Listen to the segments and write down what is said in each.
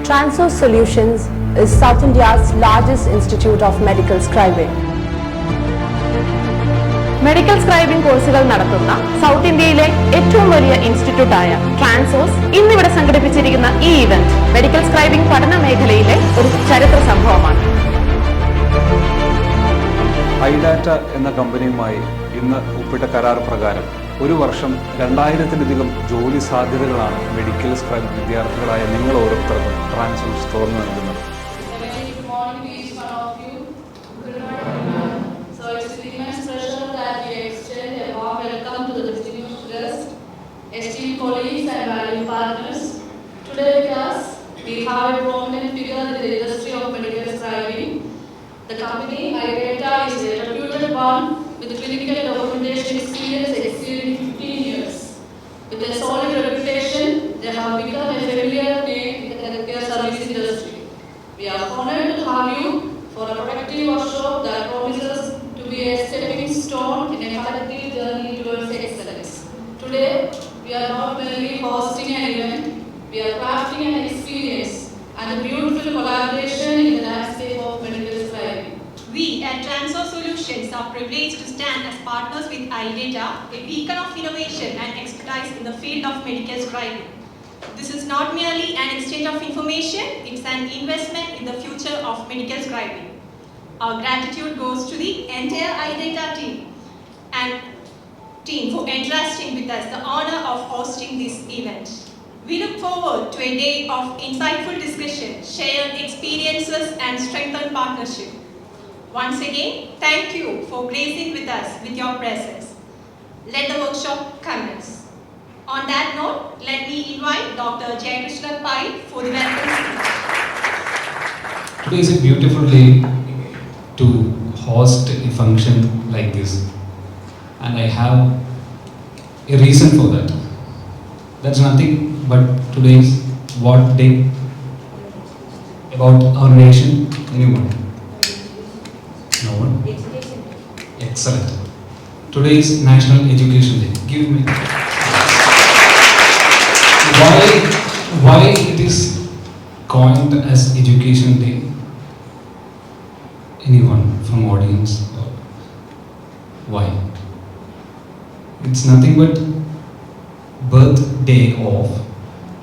Transorze Solutions is South India's largest institute of medical scribing. Medical scribing കോഴ്സുകൾ നടത്തുന്ന south ഇന്ത്യയിലെ ഏറ്റവും വലിയ ഇൻസ്റ്റിറ്റ്യൂട്ടായ ട്രാൻസോഴ്സ് ഇന്നിവിടെ സംഘടിപ്പിച്ചിരിക്കുന്ന ഈ ഇവന്റ് മെഡിക്കൽ സ്ക്രൈബിംഗ് പഠന മേഖലയിലെ ഒരു ചരിത്ര സംഭവമാണ്. iData എന്ന കമ്പനിയുമായി ഇന്ന് ഒപ്പിട്ട കരാർ പ്രകാരം ഒരു വർഷം 2000-ലധികം ജോലി സാധ്യതകളാണ് മെഡിക്കൽ സ്ക്രൈബ് വിദ്യാർത്ഥികളായ നിങ്ങൾ ഓരോരുത്തർക്കും ട്രാൻസോഴ്സ് തുറന്നു നൽകുന്നത്. Esteemed colleagues and valued partners, today with us we have a prominent figure in the industry of medical scribing. The company iData is a reputed one with clinical documentation experience exceeding 15 years. With a solid reputation, they have become a familiar name in the healthcare service industry. We are honored to have you for a productive workshop that promises to be a stepping stone in a collective journey towards excellence. Today, we are not merely hosting an event, we are crafting an experience and a beautiful collaboration in the landscape of medical scribing. We at Transorze Solutions are privileged to stand as partners with iData, a beacon of innovation and expertise in the field of medical scribing. This is not merely an exchange of information, it's an investment in the future of medical scribing. Our gratitude goes to the entire iData team for entrusting with us the honor of hosting this event. We look forward to a day of insightful discussion, shared experiences and strengthened partnership. Once again, thank you for gracing with us with your presence. Let the workshop commence. On that note, let me invite Dr. Jayakrishna Pai for the welcome speech. Today is a beautiful day to host a function like this. And I have a reason for that. That's nothing but today's what day about our nation. Anyone? No one? Education. Excellent. Today is National Education Day. Give me. Why it is coined as Education Day? Anyone from audience? Why? It's nothing but birthday of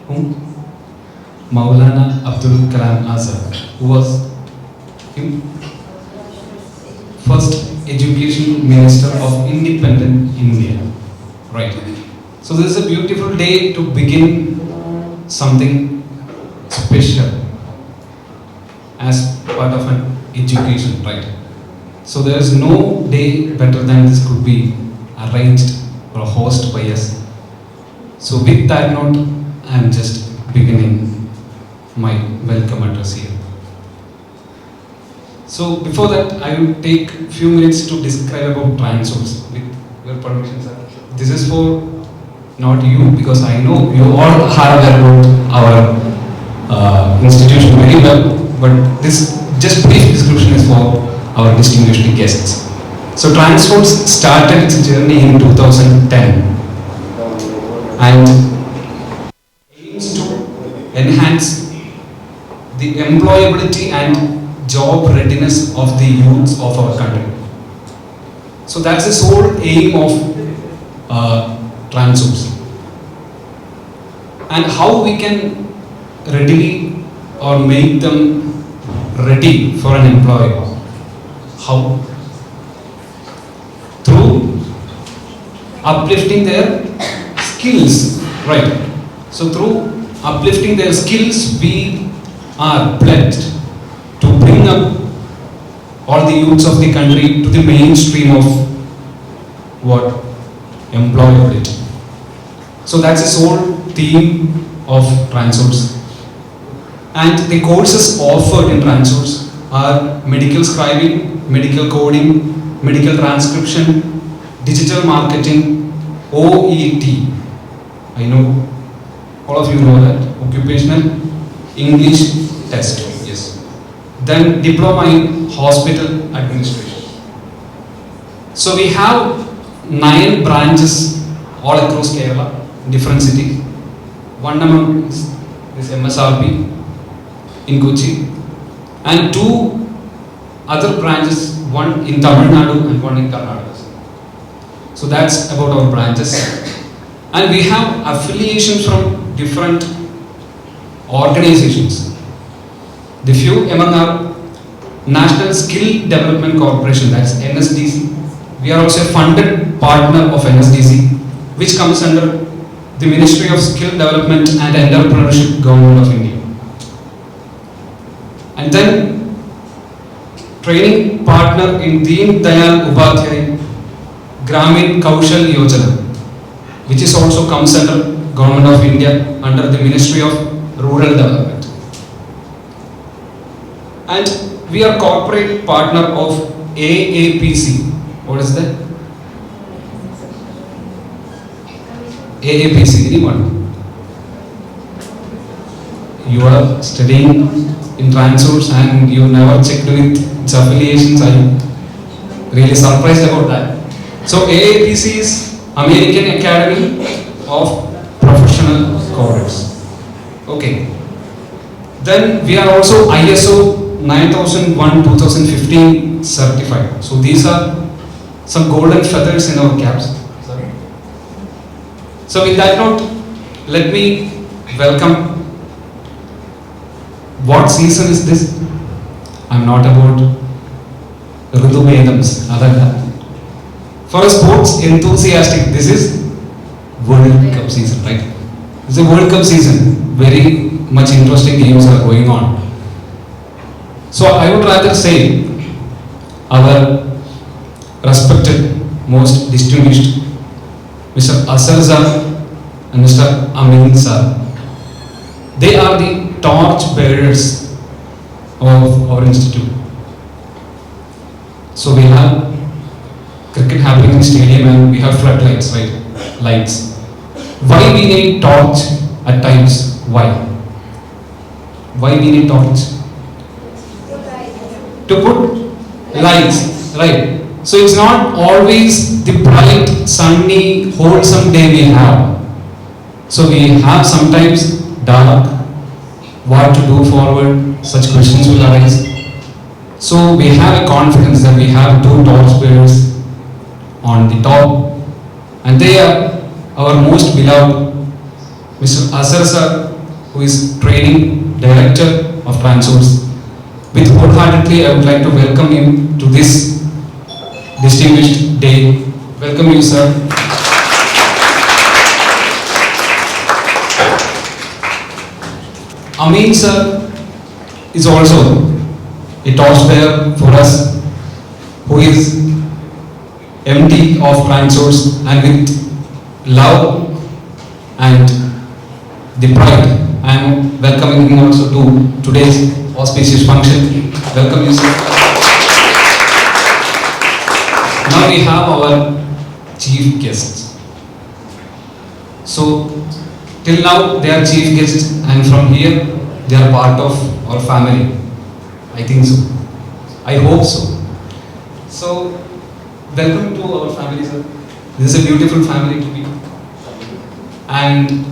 whom? Maulana Abdul Kalam Azad, who was first education minister of independent India. Right. So this is a beautiful day to begin something special as part of an education, right? So there is no day better than this could be arranged or hosted by us. So with that note, I am just beginning my welcome address here. So before that, I will take few minutes to describe about Transorze with your permission, sir. This is for not you, because I know you all have about our institution very well, but this just brief description is for our distinguished guests. So Transorze started its journey in 2010 and aims to enhance the employability and job readiness of the youths of our country. So that's the sole aim of Transorze. And how we can readily or make them ready for an employer? How? Through uplifting their skills, right? So through uplifting their skills, we are pledged to bring up all the youths of the country to the mainstream of what? Employability. So that's the sole theme of Transorze. And the courses offered in Transorze are medical scribing, medical coding, medical transcription, digital marketing, OET. I know all of you know that. Occupational English test. Yes. Then diploma in hospital administration. So we have 9 branches all across Kerala, different cities. One among is MSRB, in Kochi, and 2 other branches, one in Tamil Nadu and one in Karnataka. So that's about our branches. And we have affiliations from different organizations. The few among our National Skill Development Corporation, that's NSDC. We are also a funded partner of NSDC, which comes under the Ministry of Skill Development and Entrepreneurship, Government of India. And then training partner in Deen Dayal Upadhyay Gramin Kaushal Yojana, which is also comes under Government of India under the Ministry of Rural Development. And we are corporate partner of AAPC. What is that? AAPC, anyone? You are studying in Transorze and you never checked with its affiliations. I am really surprised about that. So AAPC is American Academy of Professional Coders. Okay. Then we are also ISO 9001-2015 certified. So these are some golden feathers in our caps. Sorry. So with that note, let me welcome. What season is this? I'm not about Ritu Vedams. For a sports enthusiastic, this is World Cup season, right? It's a World Cup season. Very much interesting games are going on. So I would rather say our respected, most distinguished Mr. Asar sir and Mr. Amin sir. They are the torch bearers of our institute. So we have cricket happening in the stadium and we have floodlights, right? Lights. Why we need torch at times? Why? Why we need torch? To put lights, right? So it's not always the bright, sunny, wholesome day we have. So we have sometimes dark, what to do forward, such questions will arise. So we have a confidence that we have 2 torch bearers on the top, and they are our most beloved Mr. Asar sir, who is training director of Transorze. With wholeheartedly, I would like to welcome him to this distinguished day. Welcome you, sir. Amin sir is also a torchbearer for us, who is MD of Transorze, and with love and the pride, I am welcoming him also to today's auspicious function. Welcome you, sir. Now we have our chief guests. So till now they are chief guests, and from here they are part of our family. I think so. I hope so. So welcome to our family, sir. This is a beautiful family to be. And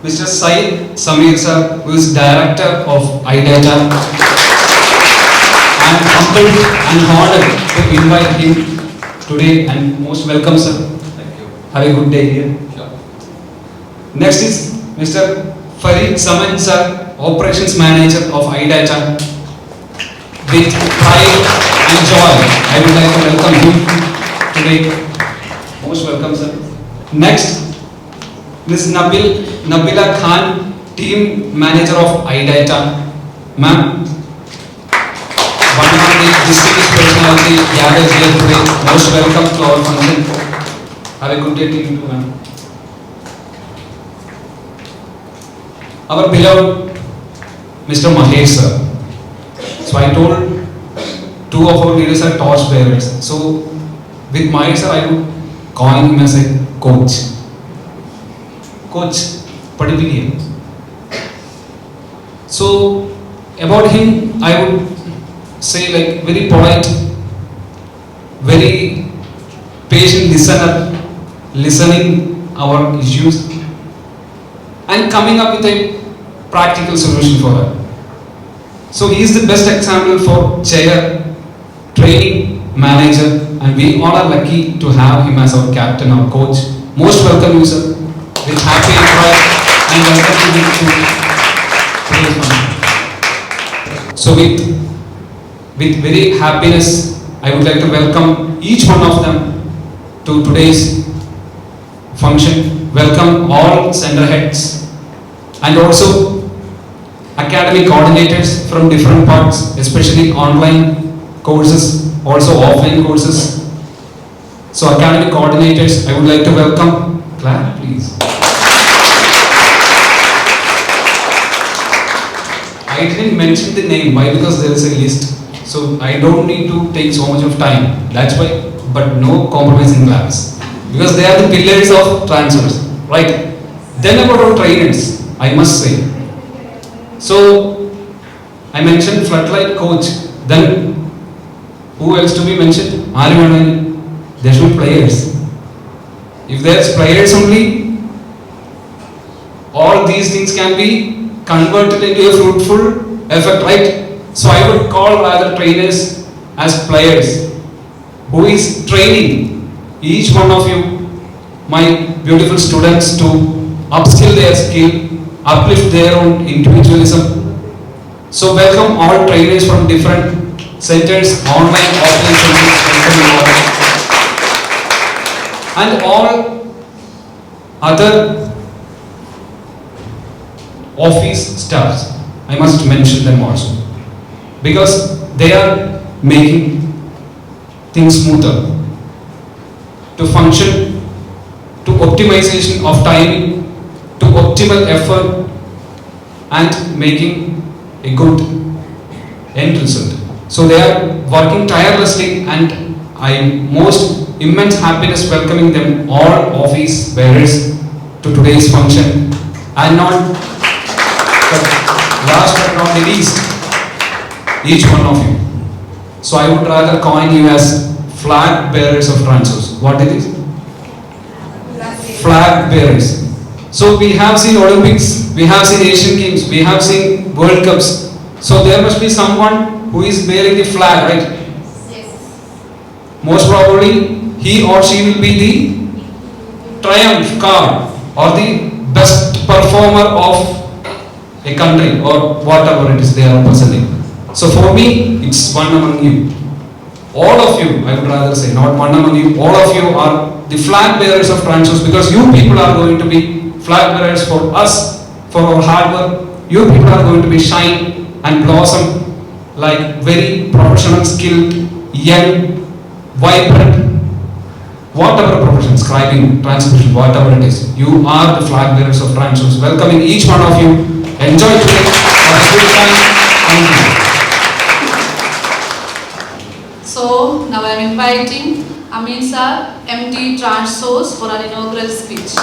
Mr. Syed Samir sir, who is director of iData. I am humbled and honored to invite him today, and most welcome, sir. Thank you. Have a good day here. Sure. Next is Mr. Farid Saman sir, operations manager of iData. With pride and joy, I would like to welcome him today. Most welcome, sir. Next, Ms. Nabila Khan, team manager of iData. Ma'am, one of the distinguished personality gathered here today. Most welcome to our function. Have a good day to you too, ma'am. Our beloved Mr. Mahesh sir. So I told 2 of our leaders are torch bearers. So with Mahesh sir, I would call him as a coach. Coach, padipiniya. So about him, I would say like very polite, very patient listener, listening our issues and coming up with a practical solution for her. So he is the best example for chair, training, manager, and we all are lucky to have him as our captain, our coach. Most welcome you, sir. With happy pride and welcome to today's function. So with very happiness, I would like to welcome each one of them to today's function. Welcome all center heads and also academic coordinators from different parts, especially online courses, also offline courses. So academic coordinators, I would like to welcome. Clap, please. I didn't mention the name. Why? Because there is a list. So I don't need to take so much of time. That's why. But no compromising claps. Because they are the pillars of Transorze. Right? Then about our trainers, I must say. So I mentioned floodlight coach. Then who else to be mentioned? There should be players. If there's players only, all these things can be converted into a fruitful effect, right? So I would call rather trainers as players. Who is training each one of you, my beautiful students, to upskill their skill, uplift their own individualism. So welcome all trainers from different centers, online, offline centers, and all other office staffs. I must mention them also because they are making things smoother to function, to optimization of time, to optimal effort and making a good end result. So they are working tirelessly and I'm most immense happiness welcoming them all office bearers to today's function and not last but not the least, each one of you. So I would rather coin you as flag bearers of Transorze. What it is? Flag bearers. So we have seen Olympics, we have seen Asian Games, we have seen World Cups. So there must be someone who is bearing the flag, right? Yes. Most probably he or she will be the triumph card or the best performer of a country or whatever it is they are representing. So for me, it's one among you. All of you, I would rather say, not one among you, all of you are the flag bearers of Transorze because you people are going to be flag bearers for us, for our hard work. You people are going to be shine and blossom like very professional, skilled, young, vibrant, whatever profession, scribing, transcription, whatever it is. You are the flag bearers of Transorze. Welcoming each one of you. Enjoy today. Have a good time. Thank you. So now I am inviting Amin sir, MD Transorze, for an inaugural speech.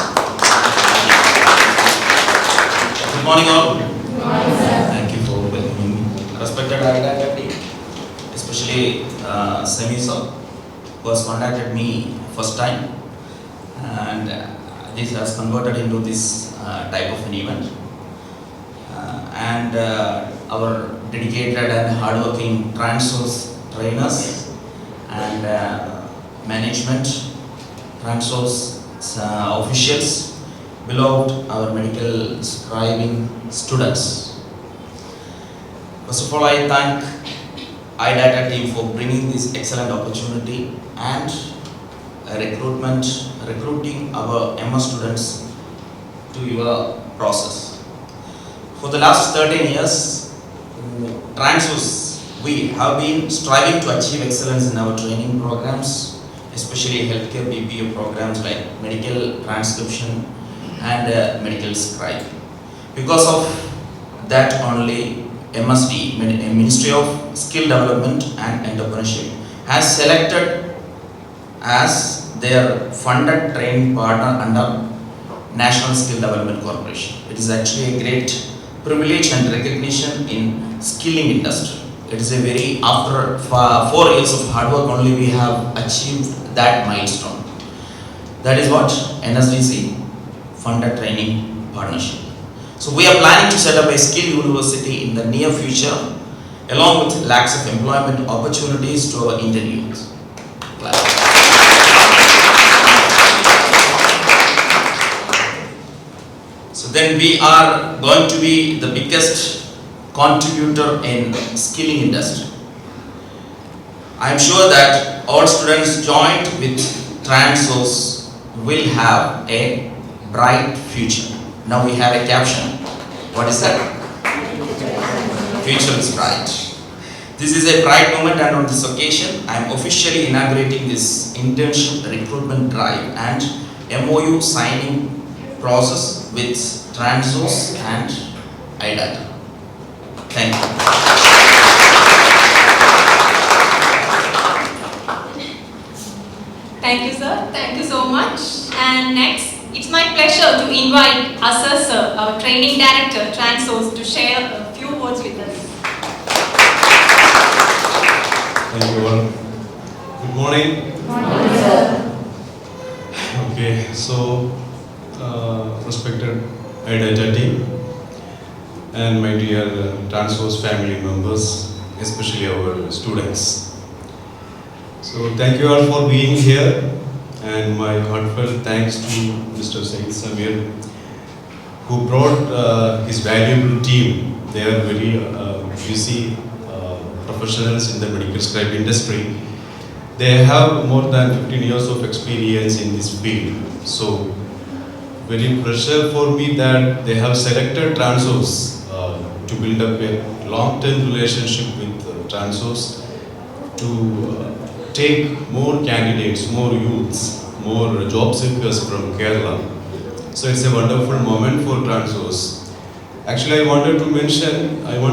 Good morning all. Good morning, sir. Thank you for welcoming me. Respected iData team, especially Semi sir, who has contacted me first time, and this has converted into this type of an event. And our dedicated and hardworking Transorze trainers and management, Transorze officials, beloved our medical scribing students. First of all, I thank iData team for bringing this excellent opportunity and recruiting our MS students to your process. For the last 13 years, Transorze, we have been striving to achieve excellence in our training programs, especially healthcare BPO programs like medical transcription and medical scribe. Because of that only, MSD, Ministry of Skill Development and Entrepreneurship, has selected as their funded training partner under National Skill Development Corporation. It is actually a great privilege and recognition in skilling industry. It is a very, after 4 years of hard work only we have achieved that milestone. That is what NSDC funded training partnership. So we are planning to set up a skill university in the near future along with lacks of employment opportunities to our Indian youth. Clap. So then we are going to be the biggest contributor in skilling industry. I am sure that all students joined with Transorze will have a bright future. Now we have a caption. What is that? Future is bright. This is a bright moment, and on this occasion I am officially inaugurating this internship recruitment drive and MOU signing process with Transorze and iData. Thank you. Thank you, sir. Thank you so much. And next, it's my pleasure to invite Asar sir, our training director, Transorze, to share a few words with us. Thank you all. Good morning. Good morning, sir. Okay, so respected iData team and my dear Transorze family members, especially our students. So thank you all for being here, and my heartfelt thanks to Mr. Said Samir, who brought his valuable team. They are very busy professionals in the medical scribe industry. They have more than 15 years of experience in this field. So very pleasure for me that they have selected Transorze to build up a long-term relationship with Transorze to take more candidates, more youths, more job seekers from Kerala. So it's a wonderful moment for Transorze. Actually, I want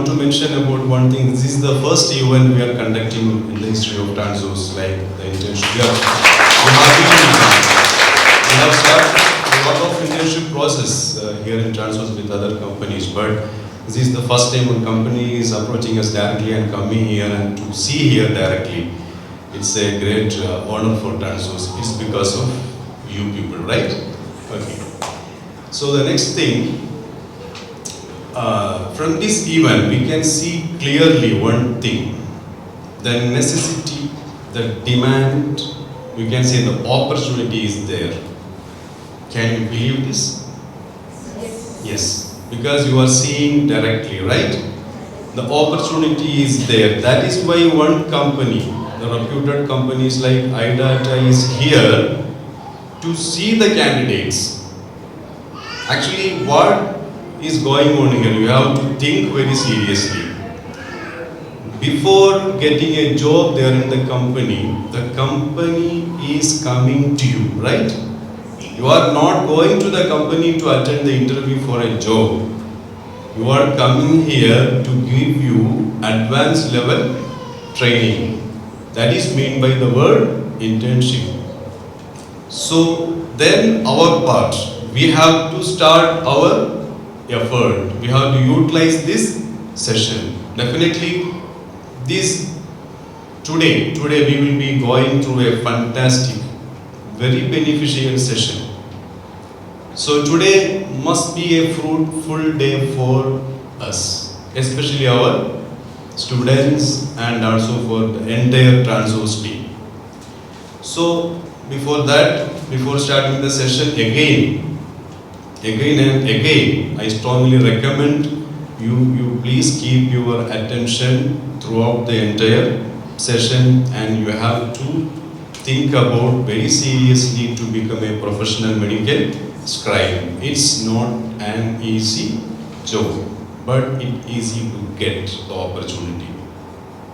to mention about one thing. This is the first event we are conducting in the history of Transorze, like the internship. We have started a lot of internship process here in Transorze with other companies, but this is the first time one company is approaching us directly and coming here and to see here directly. It's a great honor for Transorze. It's because of you people, right? Okay. So the next thing, from this event, we can see clearly one thing: the necessity, the demand, we can say the opportunity is there. Can you believe this? Yes. Yes, because you are seeing directly, right? The opportunity is there. That is why one company, the reputed companies like iData, is here to see the candidates. Actually, what is going on here? You have to think very seriously. Before getting a job there in the company is coming to you, right? You are not going to the company to attend the interview for a job. You are coming here to give you advanced level training. That is meant by the word internship. So then our part, we have to start our effort. We have to utilize this session. Definitely today we will be going through a fantastic, very beneficial session. So today must be a fruitful day for us, especially our students and also for the entire Transorze team. So before starting the session, again and again, I strongly recommend you please keep your attention throughout the entire session, and you have to think about very seriously to become a professional medical scribe. It's not an easy job, but it's easy to get the opportunity.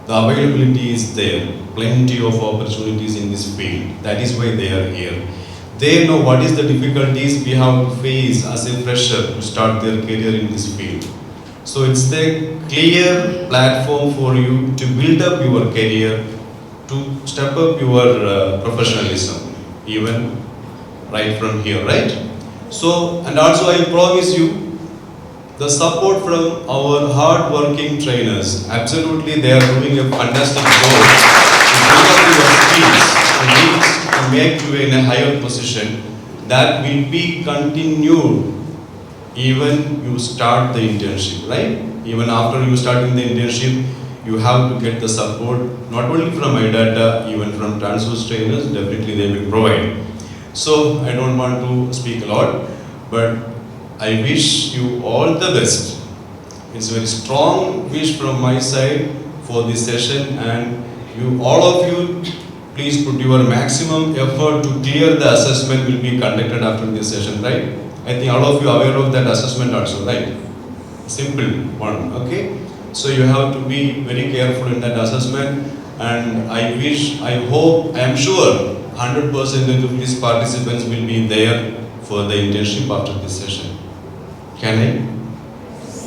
The availability is there, plenty of opportunities in this field. That is why they are here. They know what is the difficulties we have to face as a fresher to start their career in this field. So it's the clear platform for you to build up your career, to step up your professionalism, even right from here, right? So, and also I promise you, the support from our hard-working trainers, absolutely they are doing a fantastic job to build up your skills, to make you in a higher position that will be continued even you start the internship, right? Even after you starting the internship, you have to get the support not only from iData, even from Transorze trainers, definitely they will provide. So I don't want to speak a lot, but I wish you all the best. It's a very strong wish from my side for this session, and you, all of you, please put your maximum effort to clear the assessment will be conducted after this session, right? I think all of you are aware of that assessment also, right? Simple one, okay? So you have to be very careful in that assessment, and I wish, I hope, I am sure 100% of these participants will be there for the internship after this session. Can I?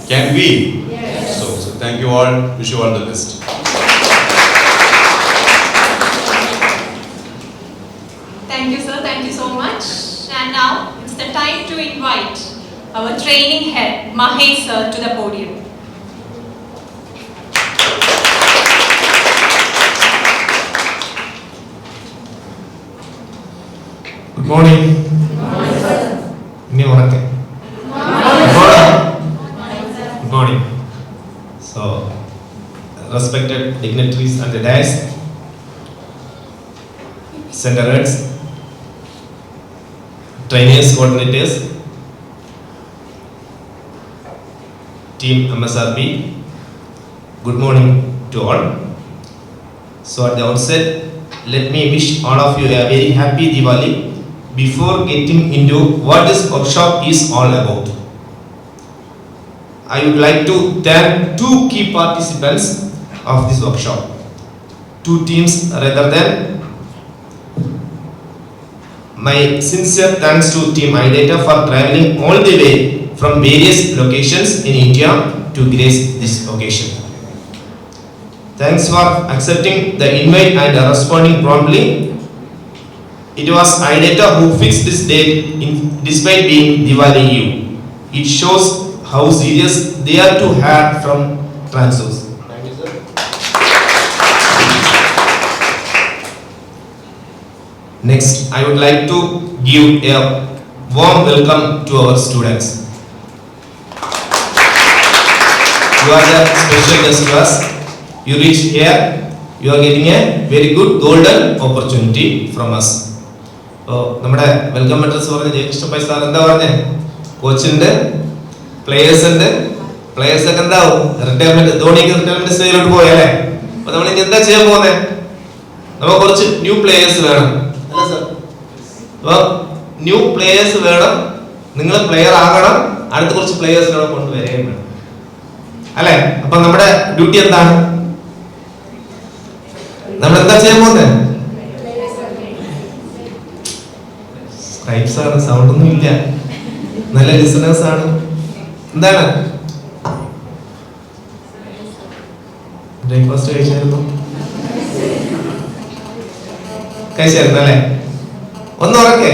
Can we? Yes. So thank you all, wish you all the best. Thank you, sir. Thank you so much. And now it's the time to invite our training head, Mahesh sir, to the podium. Good morning. Good morning. Good morning. So, respected dignitaries and the dais, center heads, trainers, coordinators, team MSRP, good morning to all. So at the outset, let me wish all of you a very happy Diwali before getting into what this workshop is all about. I would like to thank two key participants of this workshop, two teams rather than. My sincere thanks to Team iData for traveling all the way from various locations in India to grace this occasion. Thanks for accepting the invite and responding promptly. It was iData who fixed this date despite being Diwali Eve. It shows how serious they are to have from Transorze. Next, I would like to give a warm welcome to our students. You are the special guest to us. You reached here, you are getting a very good golden opportunity from us. നമ്മുടെ welcome address പറഞ്ഞ Jayakrishna sir എന്താ പറഞ്ഞേ? കോച്ചുണ്ട്, players ഉണ്ട്, players ഒക്കെ എന്താവും retirement, ധോണിക്ക് retirement സ്റ്റേജിലോട്ട് പോയല്ലേ. അപ്പൊ നമ്മൾ ഇനി എന്താ ചെയ്യാൻ പോകുന്നത്? നമുക്ക് കുറച്ച് ന്യൂ പ്ലേയേഴ്സ് വേണം അല്ല സാർ? അപ്പൊ ന്യൂ പ്ലേയേഴ്സ് വേണം, നിങ്ങൾ പ്ലെയർ ആകണം, അടുത്ത കുറച്ച് പ്ലേയേഴ്സിനോട് കൊണ്ടുവരികയും വേണം അല്ലെ? അപ്പൊ നമ്മുടെ ഡ്യൂട്ടി എന്താണ്? നമ്മൾ എന്താ ചെയ്യാൻ പോകുന്നത്? സ്ക്രൈബ്സ് ആണ്, സൗണ്ട് ഒന്നും ഇല്ല, നല്ല ലിസണേഴ്സ് ആണ്. എന്താണ് ബ്രേക്ക്ഫാസ്റ്റ് കഴിച്ചായിരുന്നു? കഴിച്ചായിരുന്നു അല്ലേ? ഒന്ന് ഉറക്കെ.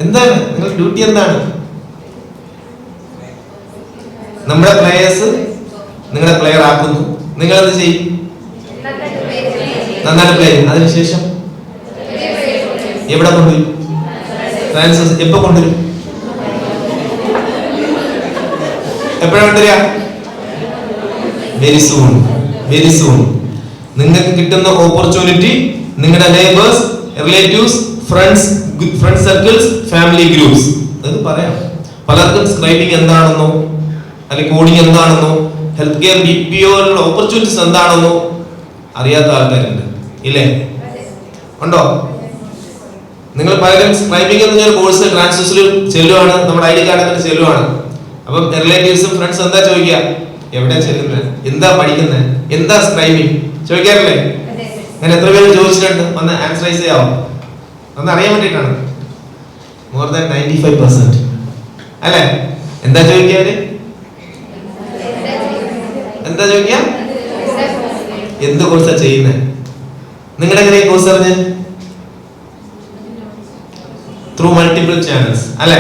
എന്താണ് നിങ്ങളുടെ ഡ്യൂട്ടി? എന്താണ്? നമ്മുടെ പ്ലേയേഴ്സ് നിങ്ങളെ പ്ലെയർ ആക്കുന്നു, നിങ്ങൾ എന്ത് ചെയ്യും? നന്നായിട്ട് പ്ലേ ചെയ്യും. അതിനുശേഷം എവിടെ കൊണ്ടുവരും? ട്രാൻസോഴ്സ് എപ്പോ കൊണ്ടുവരും? എപ്പോഴാണ് കൊണ്ടുവരിക? Very soon, very soon. നിങ്ങൾക്ക് കിട്ടുന്ന ഓപ്പർച്യൂണിറ്റി നിങ്ങളുടെ neighbours, relatives, friends, friend circles, family groups, അത് പറയാം. പലർക്കും സ്ക്രൈബിംഗ് എന്താണെന്നോ അല്ലെങ്കിൽ കോഡിംഗ് എന്താണെന്നോ ഹെൽത്ത് കെയർ BPO ഓപ്പർച്യൂണിറ്റീസ് എന്താണെന്നോ അറിയാത്ത ആൾക്കാരുണ്ട് ഇല്ലേ? ഉണ്ടോ? നിങ്ങൾ പലരും സ്ക്രൈബിംഗ് എന്ന് പറഞ്ഞ കോഴ്സ് ട്രാൻസ്ലേഷനിൽ ചെല്ലുവാണ്, നമ്മുടെ ID കാർഡിൽ ചെല്ലുവാണ്. അപ്പം റിലേറ്റീവ്സും ഫ്രണ്ട്സും എന്താ ചോദിക്കുക? എവിടെ ചെല്ലുന്നത്, എന്താ പഠിക്കുന്നത്, എന്താ സ്ക്രൈബിംഗ് ചോദിക്കാറില്ലേ? അങ്ങനെ എത്ര പേര് ചോദിച്ചിട്ടുണ്ട്? ഒന്ന് ആൻസറൈസ് ചെയ്യാവോ? ഒന്ന് അറിയാൻ വേണ്ടിയിട്ടാണ്. മോർ ദാൻ 95% അല്ലെ? എന്താ ചോദിക്കാറ്? എന്താ ചോദിക്കുക? എന്ത് കോഴ്സാ ചെയ്യുന്നത്? നിങ്ങളുടെ എങ്ങനെ കോഴ്സ് അറിഞ്ഞ്? ത്രൂ മൾട്ടിപ്പിൾ ചാനൽസ് അല്ലെ?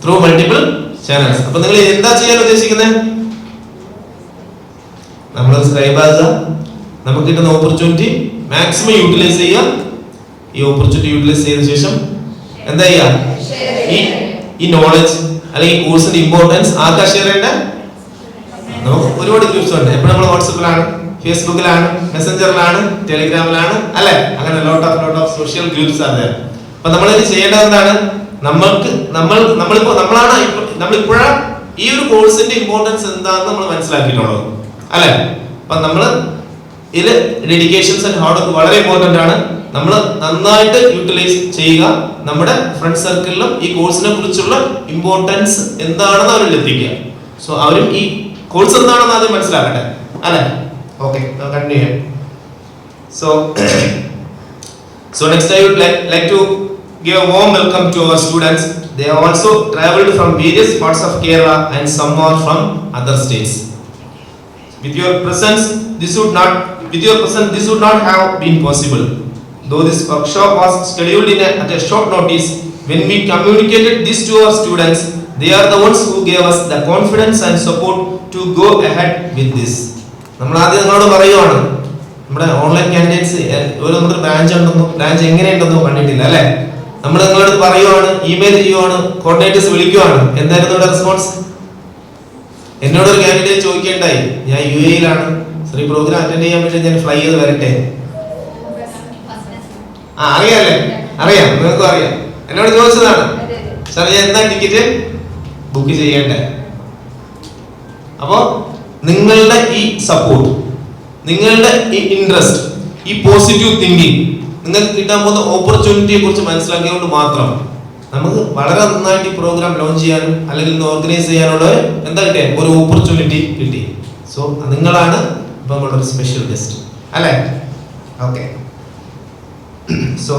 Through multiple channels. അപ്പൊ നിങ്ങൾ എന്താ ചെയ്യാൻ ഉദ്ദേശിക്കുന്നത്? നമ്മൾ സ്ക്രൈബ് ആകുക, നമുക്ക് കിട്ടുന്ന ഓപ്പർച്യൂണിറ്റി മാക്സിമം യൂട്ടിലൈസ് ചെയ്യുക. ഈ ഓപ്പർച്യൂണിറ്റി യൂട്ടിലൈസ് ചെയ്ത ശേഷം എന്താ ചെയ്യുക? ഈ നോളജ് അല്ലെങ്കിൽ കോഴ്സിന്റെ ഇമ്പോർട്ടൻസ് ആർക്കാ ഷെയർ ചെയ്യേണ്ട? നമുക്ക് ഒരുപാട് ഗ്രൂപ്പ്സ് ഉണ്ട്. എപ്പോഴും നമ്മൾ വാട്സപ്പിലാണ്, ഫേസ്ബുക്കിലാണ്, മെസ്സഞ്ചറിലാണ്, ടെലിഗ്രാമിലാണ്, അല്ലെ? അങ്ങനെ ലോട്ട് ഓഫ് സോഷ്യൽ ഗ്രൂപ്പ്സ് ആണ്. അപ്പൊ നമ്മളിത് ചെയ്യേണ്ടത് എന്താണ്? നമ്മളിപ്പോഴാണ് ഈ ഒരു കോഴ്സിന്റെ ഇമ്പോർട്ടൻസ് എന്താണെന്ന് നമ്മൾ മനസ്സിലാക്കിയിട്ടുള്ളത്, അല്ലെ? അപ്പൊ നമ്മള് ഇതില് ഡെഡിക്കേഷൻസ് ആൻഡ് ഹാർഡ് വർക്ക് വളരെ ഇമ്പോർട്ടന്റ് ആണ്. നമ്മൾ നന്നായിട്ട് യൂട്ടിലൈസ് ചെയ്യുക. നമ്മുടെ ഫ്രണ്ട് സർക്കിളിലും ഈ കോഴ്സിനെ കുറിച്ചുള്ള ഇമ്പോർട്ടൻസ് എന്താണെന്ന് അവരിൽ എത്തിക്കുക. സോ അവരും ഈ കോഴ്സ് എന്താണെന്ന് ആദ്യം മനസ്സിലാക്കട്ടെ, അല്ലെ? ഓക്കെ, കണ്ടിന്യൂ ചെയ്യാം. So next I would like to give a warm welcome to our students. They have also traveled from various parts of Kerala and some are from other states. With your presence, this would not have been possible. Though this workshop was scheduled at a short notice, when we communicated this to our students, they are the ones who gave us the confidence and support to go ahead with this. നമ്മൾ ആദ്യം നിങ്ങളോട് പറയുവാണ്, നമ്മുടെ online candidates നമ്മുടെ branch എങ്ങനെയുണ്ടെന്നോ കണ്ടിട്ടില്ല, അല്ലെ? നമ്മൾ നിങ്ങളോട് പറയുവാണ്, ഇമെയിൽ ചെയ്യുവാണ്, കോർഡിനേറ്റേഴ്സ് വിളിക്കുവാണ്. എന്തായിരുന്നു ഇവിടെ റെസ്പോൺസ്? എന്നോടൊരു കാൻഡിഡേറ്റ് ചോദിക്കേണ്ടായി, ഞാൻ UAE-ലാണ്, ഈ പ്രോഗ്രാം അറ്റൻഡ് ചെയ്യാൻ വേണ്ടി ഞാൻ ഫ്ലൈ ചെയ്ത് വരട്ടെ. അറിയാല്ലേ? അറിയാം, നിങ്ങൾക്കും അറിയാം. എന്നോട് ചോദിച്ചതാണ്, സാർ ഞാൻ എന്താ ടിക്കറ്റ് ബുക്ക് ചെയ്യേണ്ടേ? അപ്പോ നിങ്ങളുടെ ഈ സപ്പോർട്ട്, നിങ്ങളുടെ ഈ ഇൻട്രസ്റ്റ്, ഈ പോസിറ്റീവ് തിങ്കിങ്, നിങ്ങൾക്ക് കിട്ടാൻ പോകുന്ന ഓപ്പർച്യൂണിറ്റിയെ കുറിച്ച് മനസ്സിലാക്കിയതുകൊണ്ട് മാത്രം നമുക്ക് വളരെ നന്നായിട്ട് ഈ പ്രോഗ്രാം ലോഞ്ച് ചെയ്യാനും അല്ലെങ്കിൽ ഓർഗനൈസ് ചെയ്യാനുള്ള എന്താ കിട്ടിയ ഒരു ഓപ്പർച്യൂണിറ്റി കിട്ടി. സോ നിങ്ങളാണ് ഇപ്പൊ നമ്മളുടെ ഒരു സ്പെഷ്യൽ ഗസ്റ്റ്, അല്ലെ? Okay. So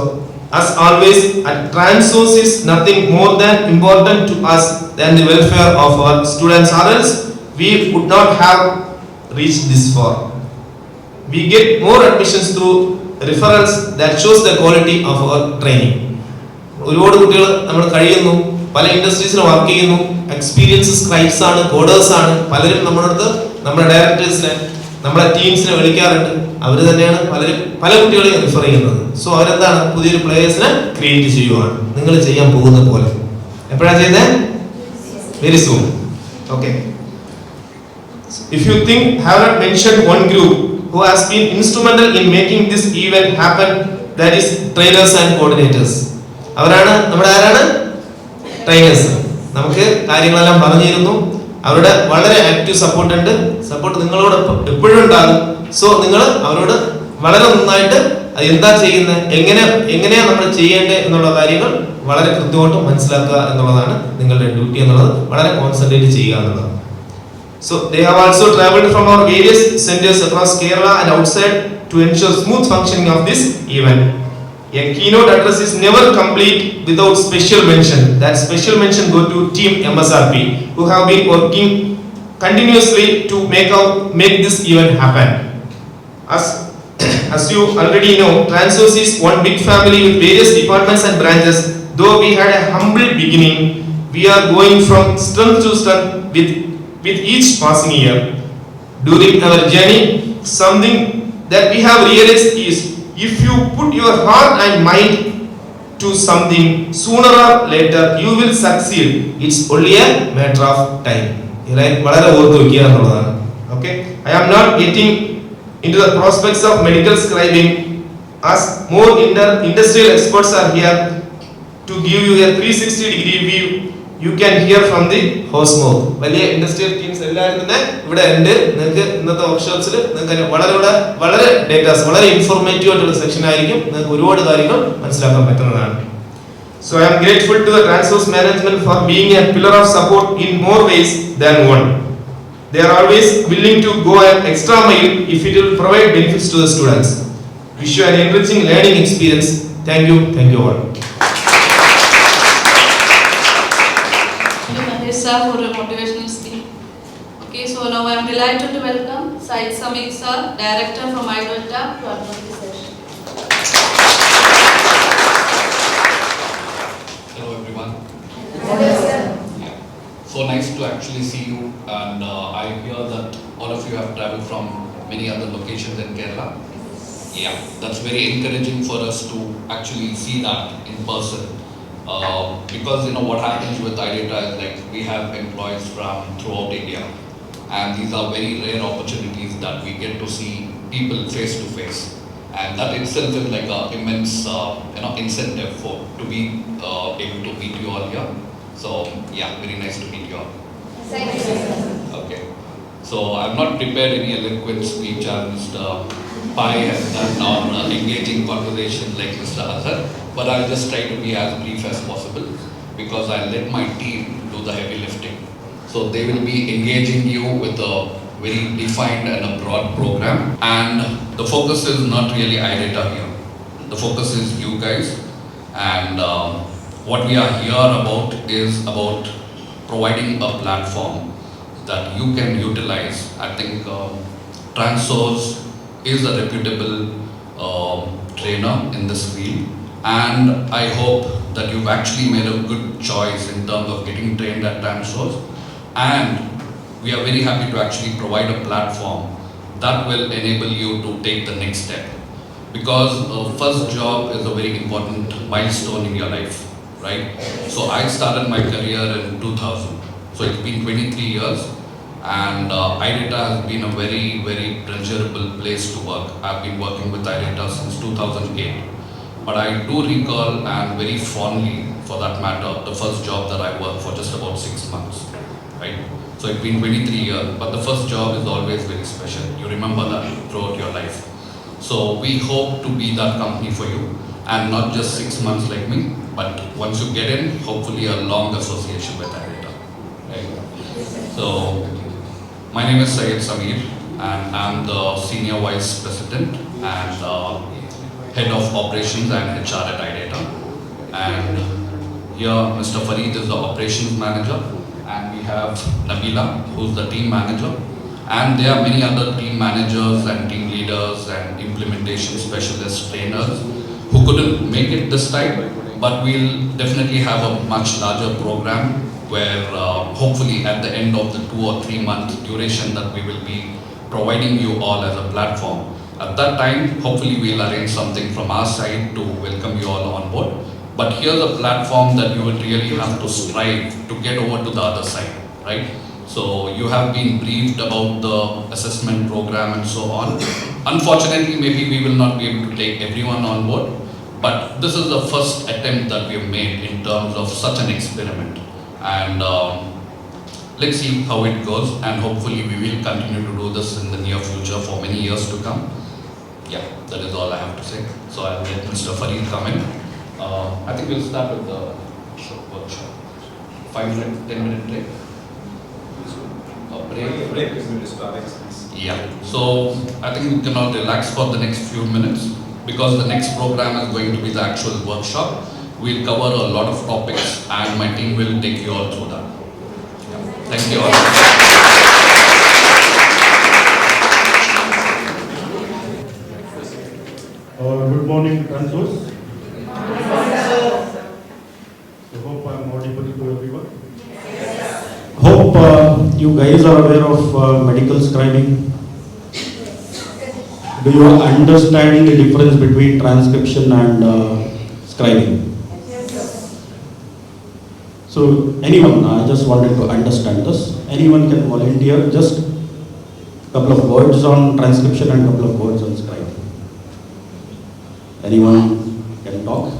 as always, at Transorze is nothing more than important to us than the welfare of our students, or else we would not have reached this far. We get more admissions through referrals that shows the quality of our training. ഒരുപാട് കുട്ടികൾ നമ്മൾ കഴിയുന്നു, പല ഇൻഡസ്ട്രീസിൽ work ചെയ്യുന്നു, experience scribes ആണ്, coders ആണ്. പലരും നമ്മുടെ അടുത്ത് നമ്മുടെ ഡയറക്ടേഴ്സിനെ, നമ്മുടെ ടീംസിനെ വിളിക്കാറുണ്ട്. അവർ തന്നെയാണ് പല കുട്ടികളെയും റിഫർ ചെയ്യുന്നത്. സോ അവരെന്താണ് പുതിയൊരു പ്ലേയേഴ്സിനെ ക്രിയേറ്റ് ചെയ്യുവാണ്, നിങ്ങൾ ചെയ്യാൻ പോകുന്ന പോലെ. എപ്പോഴാണ് ചെയ്യുന്നത്? Very soon. Okay. If you think have not mentioned one group who has been instrumental in making this event happen, that is trainers and coordinators. അവരാണ് നമ്മുടെ ആരാണ്? ട്രെയിനേഴ്സ്. നമുക്ക് കാര്യങ്ങളെല്ലാം പറഞ്ഞിരുന്നു. അവരുടെ വളരെ ആക്റ്റീവ് സപ്പോർട്ട് ഉണ്ട്. സപ്പോർട്ട് നിങ്ങളോടൊപ്പം എപ്പോഴും ഉണ്ടാകും. സോ നിങ്ങൾ അവരോട് വളരെ നന്നായിട്ട് എന്താ ചെയ്യുന്നത്, എങ്ങനെയാ നമ്മൾ ചെയ്യേണ്ടത് എന്നുള്ള കാര്യങ്ങൾ വളരെ കൃത്യമായിട്ട് മനസ്സിലാക്കുക എന്നുള്ളതാണ് നിങ്ങളുടെ ഡ്യൂട്ടി എന്നുള്ളത്. വളരെ കോൺസെൻട്രേറ്റ് ചെയ്യുക എന്നുള്ളത്. So they have also traveled from our various centers across Kerala and outside to ensure smooth functioning of this event. A keynote address is never complete without special mention. That special mention go to team MSRP, who have been working continuously to make this event happen. As you already know, Transorze is one big family with various departments and branches. Though we had a humble beginning, we are going from strength to strength with each passing year. During our journey, something that we have realized is, if you put your heart and mind to something, sooner or later you will succeed. It's only a matter of time. വളരെ ഓർത്ത് വെക്കുക എന്നുള്ളതാണ്. Okay, I am not getting into the prospects of medical scribing, as more industrial experts are here to give you a 360-degree view. You can hear from the horse mouth. വലിയ industrial teams എല്ലാവരും തന്നെ ഇവിടെ ഉണ്ട്. നിങ്ങൾക്ക് ഇന്നത്തെ വർക്ക്ഷോപ്സിൽ നിങ്ങൾക്ക് വളരെ datas, വളരെ ഇൻഫോർമേറ്റീവ് ആയിട്ടുള്ള സെക്ഷൻ ആയിരിക്കും. നിങ്ങൾക്ക് ഒരുപാട് കാര്യങ്ങൾ മനസ്സിലാക്കാൻ പറ്റുന്നതാണ്. So I am grateful to the Transorze management for being a pillar of support in more ways than one. They are always willing to go an extra mile if it will provide benefits to the students. Wish you an enriching learning experience. Thank you all. For a motivational speech. Okay, so now I am delighted to welcome Said Samir sir, director from iData, to advance the session. Hello everyone. Yeah. So nice to actually see you, and I hear that all of you have traveled from many other locations in Kerala. Yeah, that's very encouraging for us to actually see that in person. Because you know what happens with iData is like we have employees from throughout India, and these are very rare opportunities that we get to see people face to face. And that itself is like an immense incentive to be able to meet you all here. So yeah, very nice to meet you all. Okay. So I've not prepared any eloquent speech as Mr. Pai has done or engaging conversation like Mr. Azhar, but I'll just try to be as brief as possible because I let my team do the heavy lifting. So they will be engaging you with a very defined and a broad program, and the focus is not really iData here. The focus is you guys, and what we are here about is about providing a platform that you can utilize. I think Transorze is a reputable trainer in this field, and I hope that you've actually made a good choice in terms of getting trained at Transorze, and we are very happy to actually provide a platform that will enable you to take the next step, because first job is a very important milestone in your life, right? So I started my career in 2000, so it's been 23 years, and iData has been a very, very pleasurable place to work. I've been working with iData since 2008, but I do recall, and very fondly for that matter, the first job that I worked for just about 6 months, right? So it's been 23 years, but the first job is always very special. You remember that throughout your life. So we hope to be that company for you, and not just 6 months like me, but once you get in, hopefully a long association with iData, right? So my name is Syed Samir, and I'm the Senior Vice President and Head of Operations and HR at iData. And here Mr. Farid is the Operations Manager, and we have Nabila, who's the Team Manager. And there are many other team managers and team leaders and implementation specialists, trainers, who couldn't make it this time, but we'll definitely have a much larger program where hopefully at the end of the 2 or 3 month duration that we will be providing you all as a platform, at that time, hopefully we'll arrange something from our side to welcome you all on board. But here's a platform that you will really have to strive to get over to the other side, right? So you have been briefed about the assessment program and so on. Unfortunately, maybe we will not be able to take everyone on board, but this is the first attempt that we have made in terms of such an experiment. And let's see how it goes, and hopefully we will continue to do this in the near future for many years to come. Yeah, that is all I have to say. So I'll let Mr. Farid come in. I think we'll start with the workshop. 5-minute, 10-minute break. Break is going to start. Yeah. So I think we can all relax for the next few minutes, because the next program is going to be the actual workshop. We'll cover a lot of topics, and my team will take you all through that. Yeah. Thank you all. Good morning, Transorze. I hope I am audible to everyone. Hope you guys are aware of medical scribing. Do you understand the difference between transcription and scribing? So anyone, I just wanted to understand this. Anyone can volunteer just a couple of words on transcription and a couple of words on scribing. Anyone can talk?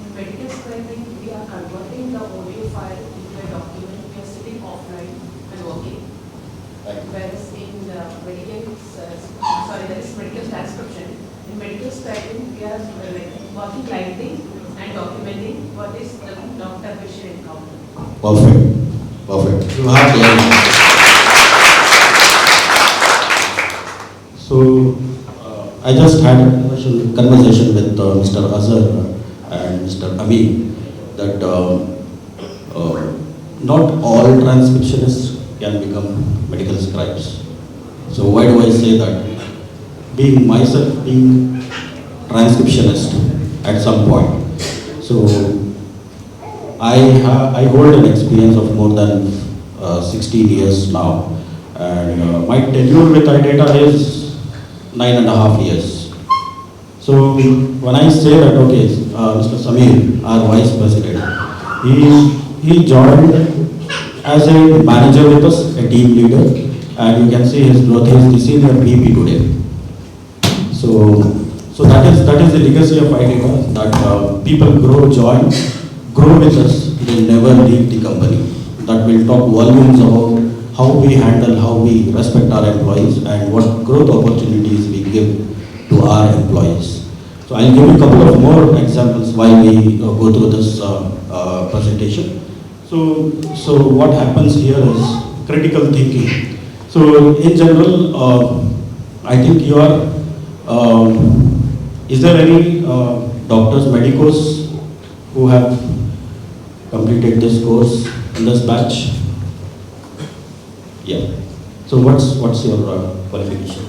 In medical scribing, we are converting the audio file into a document. We are sitting offline and working. Right. Whereas in medical transcription, in medical scribing, we are working lightly and documenting what is the doctor patient encounter. Perfect. Perfect. You have learned. So, I just had a conversation with Mr. Azhar and Mr. Amin that not all transcriptionists can become medical scribes. So why do I say that? Being myself being transcriptionist at some point. So I hold an experience of more than 16 years now, and my tenure with iData is 9.5 years. So when I say that, okay, Mr. Samir, our Vice President, he joined as a manager with us, a team leader, and you can see his growth. He is the senior VP today. So that is the legacy of iData, that people grow with us, they never leave the company. That will talk volumes about how we handle, how we respect our employees, and what growth opportunities we give to our employees. So I'll give you a couple of more examples while we go through this presentation. So what happens here is critical thinking. So in general, I think you are, is there any doctors, medicos who have completed this course in this batch? Yeah. So what's your qualification?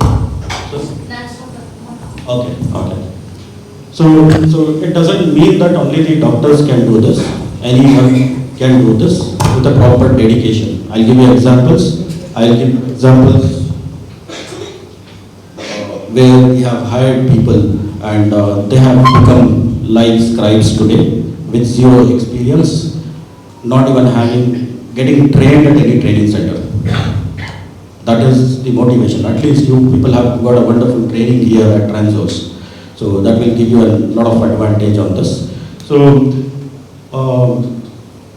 Okay. So it doesn't mean that only the doctors can do this. Anyone can do this with a proper dedication. I'll give you examples. Where we have hired people and they have become like scribes today with zero experience, not even getting trained at any training center. That is the motivation. At least you people have got a wonderful training here at Transorze. So that will give you a lot of advantage on this. So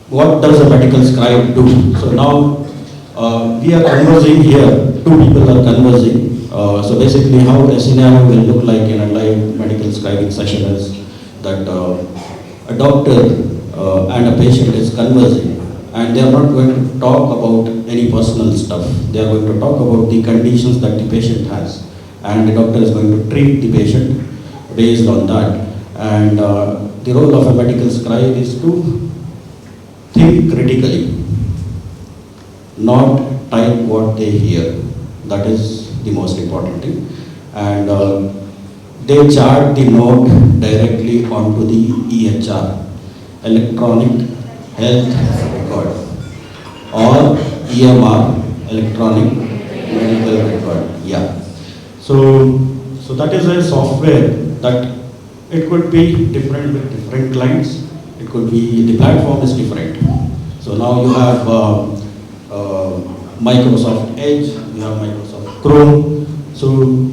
what does a medical scribe do? So now we are conversing here. Two people are conversing. So basically how a scenario will look like in a live medical scribing session is that a doctor and a patient is conversing, and they are not going to talk about any personal stuff. They are going to talk about the conditions that the patient has, and the doctor is going to treat the patient based on that. And the role of a medical scribe is to think critically, not type what they hear. That is the most important thing. And they chart the note directly onto the EHR, electronic health record, or EMR, electronic medical record. Yeah. So that is a software that it could be different with different clients. It could be, the platform is different. So now you have Microsoft Edge, you have Microsoft Chrome. So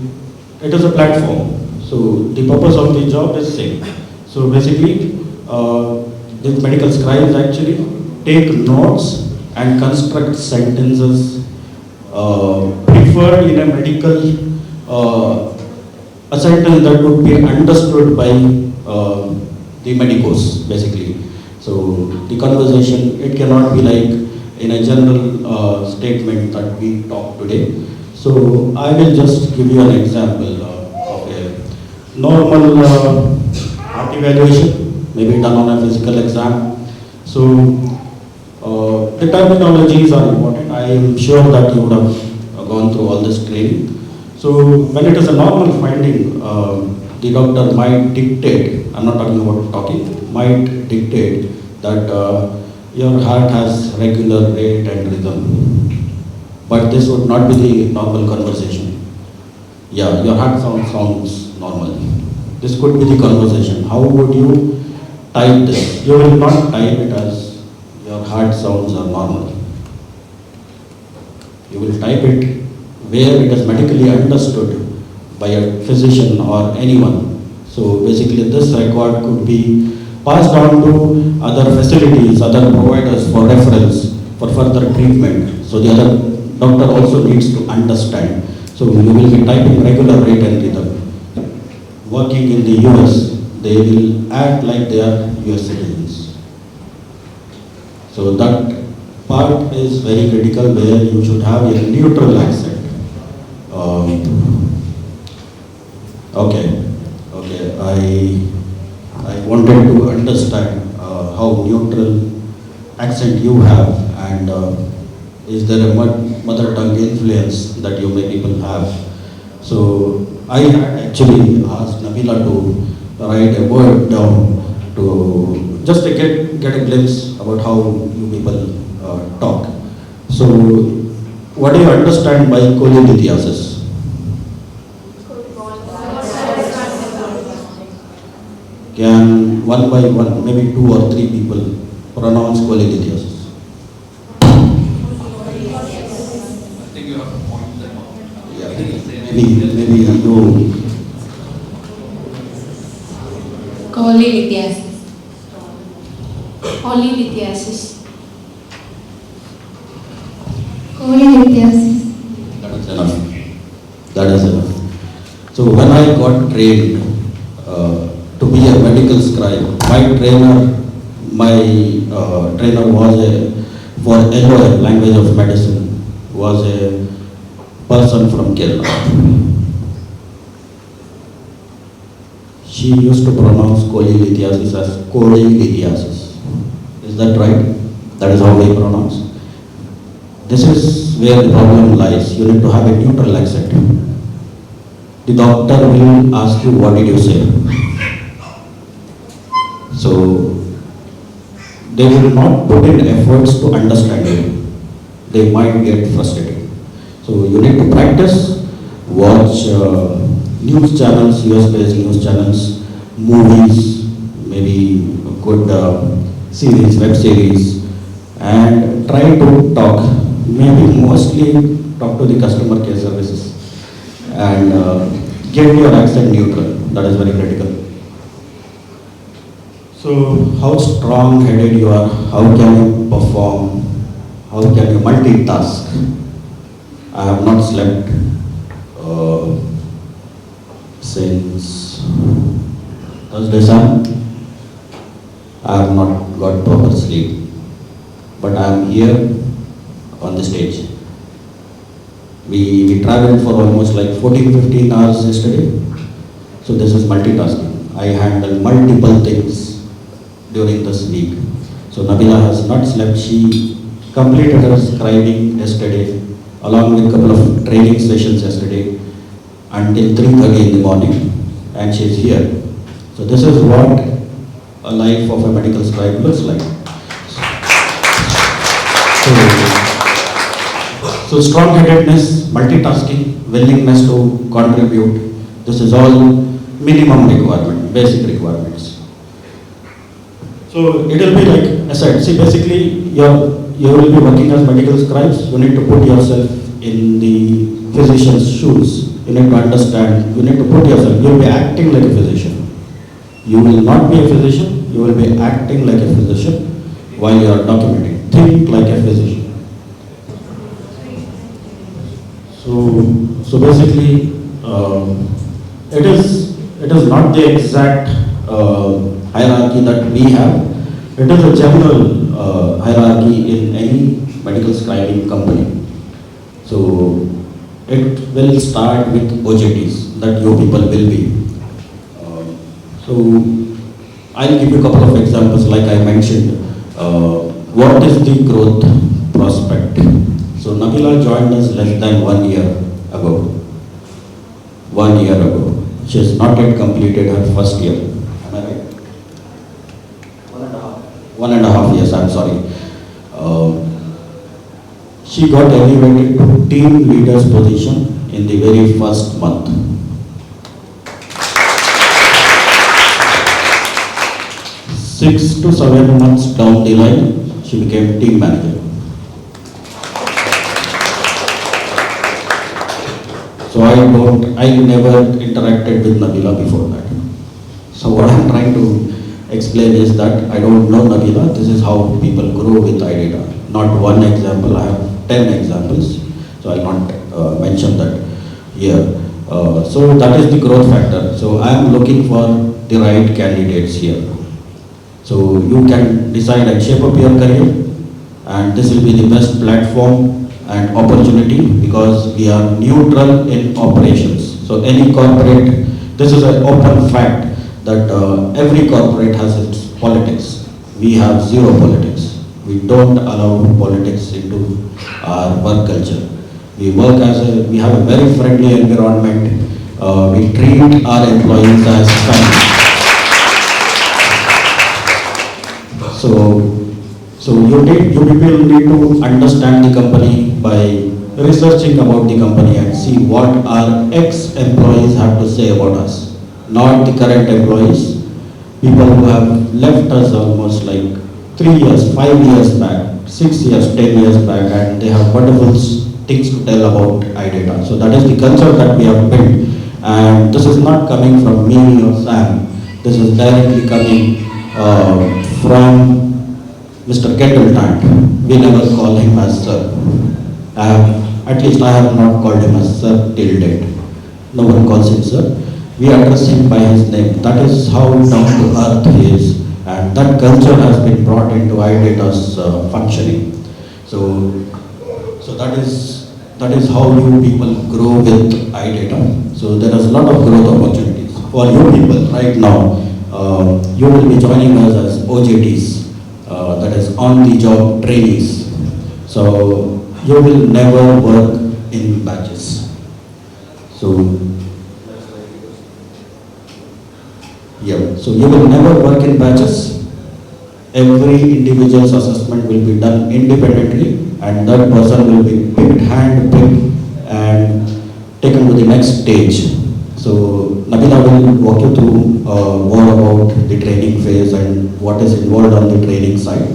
it is a platform. So the purpose of the job is same. So basically, the medical scribes actually take notes and construct sentences preferred in a medical a sentence that would be understood by the medicos, basically. So the conversation, it cannot be like in a general statement that we talk today. So I will just give you an example of a normal art evaluation, maybe done on a physical exam. So the terminologies are important. I am sure that you would have gone through all this training. So when it is a normal finding, the doctor might dictate, I'm not talking about talking, might dictate that your heart has regular rate and rhythm. But this would not be the normal conversation. Yeah, your heart sounds normal. This could be the conversation. How would you type this? You will not type it as your heart sounds are normal. You will type it where it is medically understood by a physician or anyone. So basically this record could be passed on to other facilities, other providers for reference, for further treatment. So the other doctor also needs to understand. So you will be typing regular rate and rhythm. Working in the US, they will act like they are US citizens. So that part is very critical, where you should have a neutral accent. Okay. I wanted to understand how neutral accent you have, and is there a mother tongue influence that you may people have. So I actually asked Nabila to write a word down to just to get a glimpse about how you people talk. So what do you understand by cholelithiasis? Can one by one, maybe 2 or 3 people pronounce cholelithiasis? maybe you. Only Lithiasis. That is enough. That is enough. So when I got trained to be a medical scribe, my trainer was for LOM, language of medicine, was a person from Kerala. She used to pronounce cholelithiasis as cholelithiasis. Is that right? That is how we pronounce. This is where the problem lies. You need to have a neutral accent. The doctor will ask you, what did you say? So they will not put in efforts to understand you. They might get frustrated. So you need to practice, watch news channels, US-based news channels, movies, maybe good series, web series, and try to talk, maybe mostly talk to the customer care services and get your accent neutral. That is very critical. So how strong-headed you are, how can you perform, how can you multitask? I have not slept since Thursday, Sun. I have not got proper sleep, but I am here on the stage. We traveled for almost like 14-15 hours yesterday. So this is multitasking. I handle multiple things during this week. So Nabila has not slept. She completed her scribing yesterday along with a couple of training sessions yesterday until 3:30 in the morning, and she is here. So this is what a life of a medical scribe looks like. So strong-headedness, multitasking, willingness to contribute, this is all minimum requirement, basic requirements. So it will be like I said, see basically you will be working as medical scribes, you need to put yourself in the physician's shoes. You need to understand, you need to put yourself, you will be acting like a physician. You will not be a physician, you will be acting like a physician while you are documenting. Think like a physician. So basically, it is not the exact hierarchy that we have. It is a general hierarchy in any medical scribing company. So it will start with OJTs that you people will be. So I'll give you a couple of examples like I mentioned. What is the growth prospect? So Nabila joined us less than 1 year ago. 1 year ago. She has not yet completed her first year. Am I right? 1.5 years, I'm sorry. She got elevated to team leader's position in the very first month. Six to 7 months down the line, she became team manager. So I never interacted with Nabila before that. So what I'm trying to explain is that I don't know Nabila. This is how people grow with iData. Not one example, I have 10 examples. So I'll not mention that here. So that is the growth factor. So I am looking for the right candidates here. So you can decide and shape up your career, and this will be the best platform and opportunity because we are neutral in operations. So any corporate, this is an open fact that every corporate has its politics. We have zero politics. We don't allow politics into our work culture. We work we have a very friendly environment. We treat our employees as family. So you people need to understand the company by researching about the company and see what our ex-employees have to say about us. Not the current employees, people who have left us almost like 3 years, 5 years back, 6 years, 10 years back, and they have wonderful things to tell about iData. So that is the culture that we have built, and this is not coming from me or Sam. This is directly coming from Mr. Kendall Tant. We never call him as sir. At least I have not called him as sir till date. No one calls him sir. We address him by his name. That is how down to earth he is, and that culture has been brought into iData's functioning. So that is how you people grow with iData. So there is a lot of growth opportunities for you people right now. You will be joining us as OJTs, that is on the job trainees. So you will never work in batches. So you will never work in batches. Every individual's assessment will be done independently, and that person will be hand-picked and taken to the next stage. So Nabila will walk you through more about the training phase and what is involved on the training side.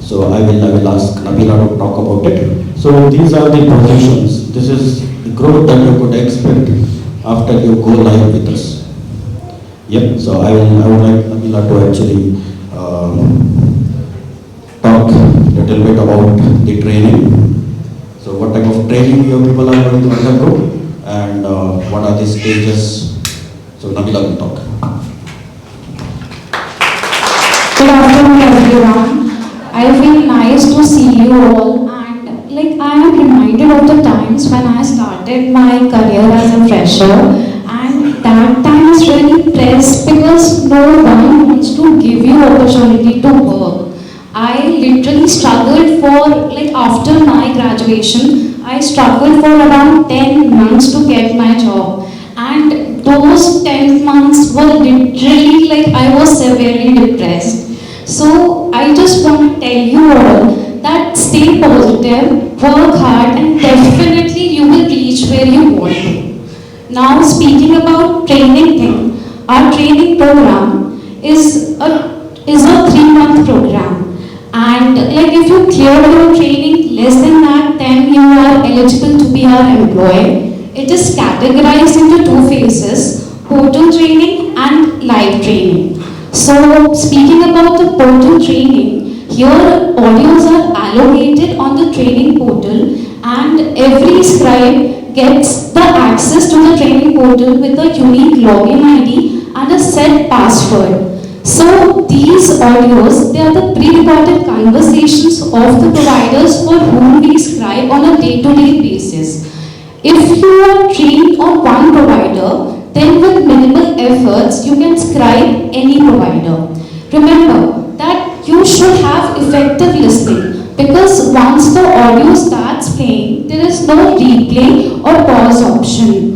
So I will ask Nabila to talk about it. So these are the positions. This is the growth that you could expect after you go live with us. Yep. So I would like Nabila to actually talk a little bit about the training. So what type of training you people are going to undergo, and what are the stages. So Nabila will talk. Good afternoon everyone. I feel nice to see you all, and I am reminded of the times when I started my career as a fresher, and that time is really pressed because no one wants to give you opportunity to work. I literally struggled for, after my graduation, I struggled for around 10 months to get my job. And those 10 months were literally I was severely depressed. So I just want to tell you all that stay positive, work hard, and definitely you will reach where you want to. Now speaking about training thing, our training program is a 3-month program. And if you clear your training less than that, then you are eligible to be our employee. It is categorized into 2 phases, portal training and live training. So speaking about the portal training, here audios are allocated on the training portal, and every scribe gets the access to the training portal with a unique login ID and a set password. So these audios, they are the pre-recorded conversations of the providers for whom we scribe on a day-to-day basis. If you are trained on one provider, then with minimal efforts, you can scribe any provider. Remember that you should have effective listening, because once the audio starts playing, there is no replay or pause option.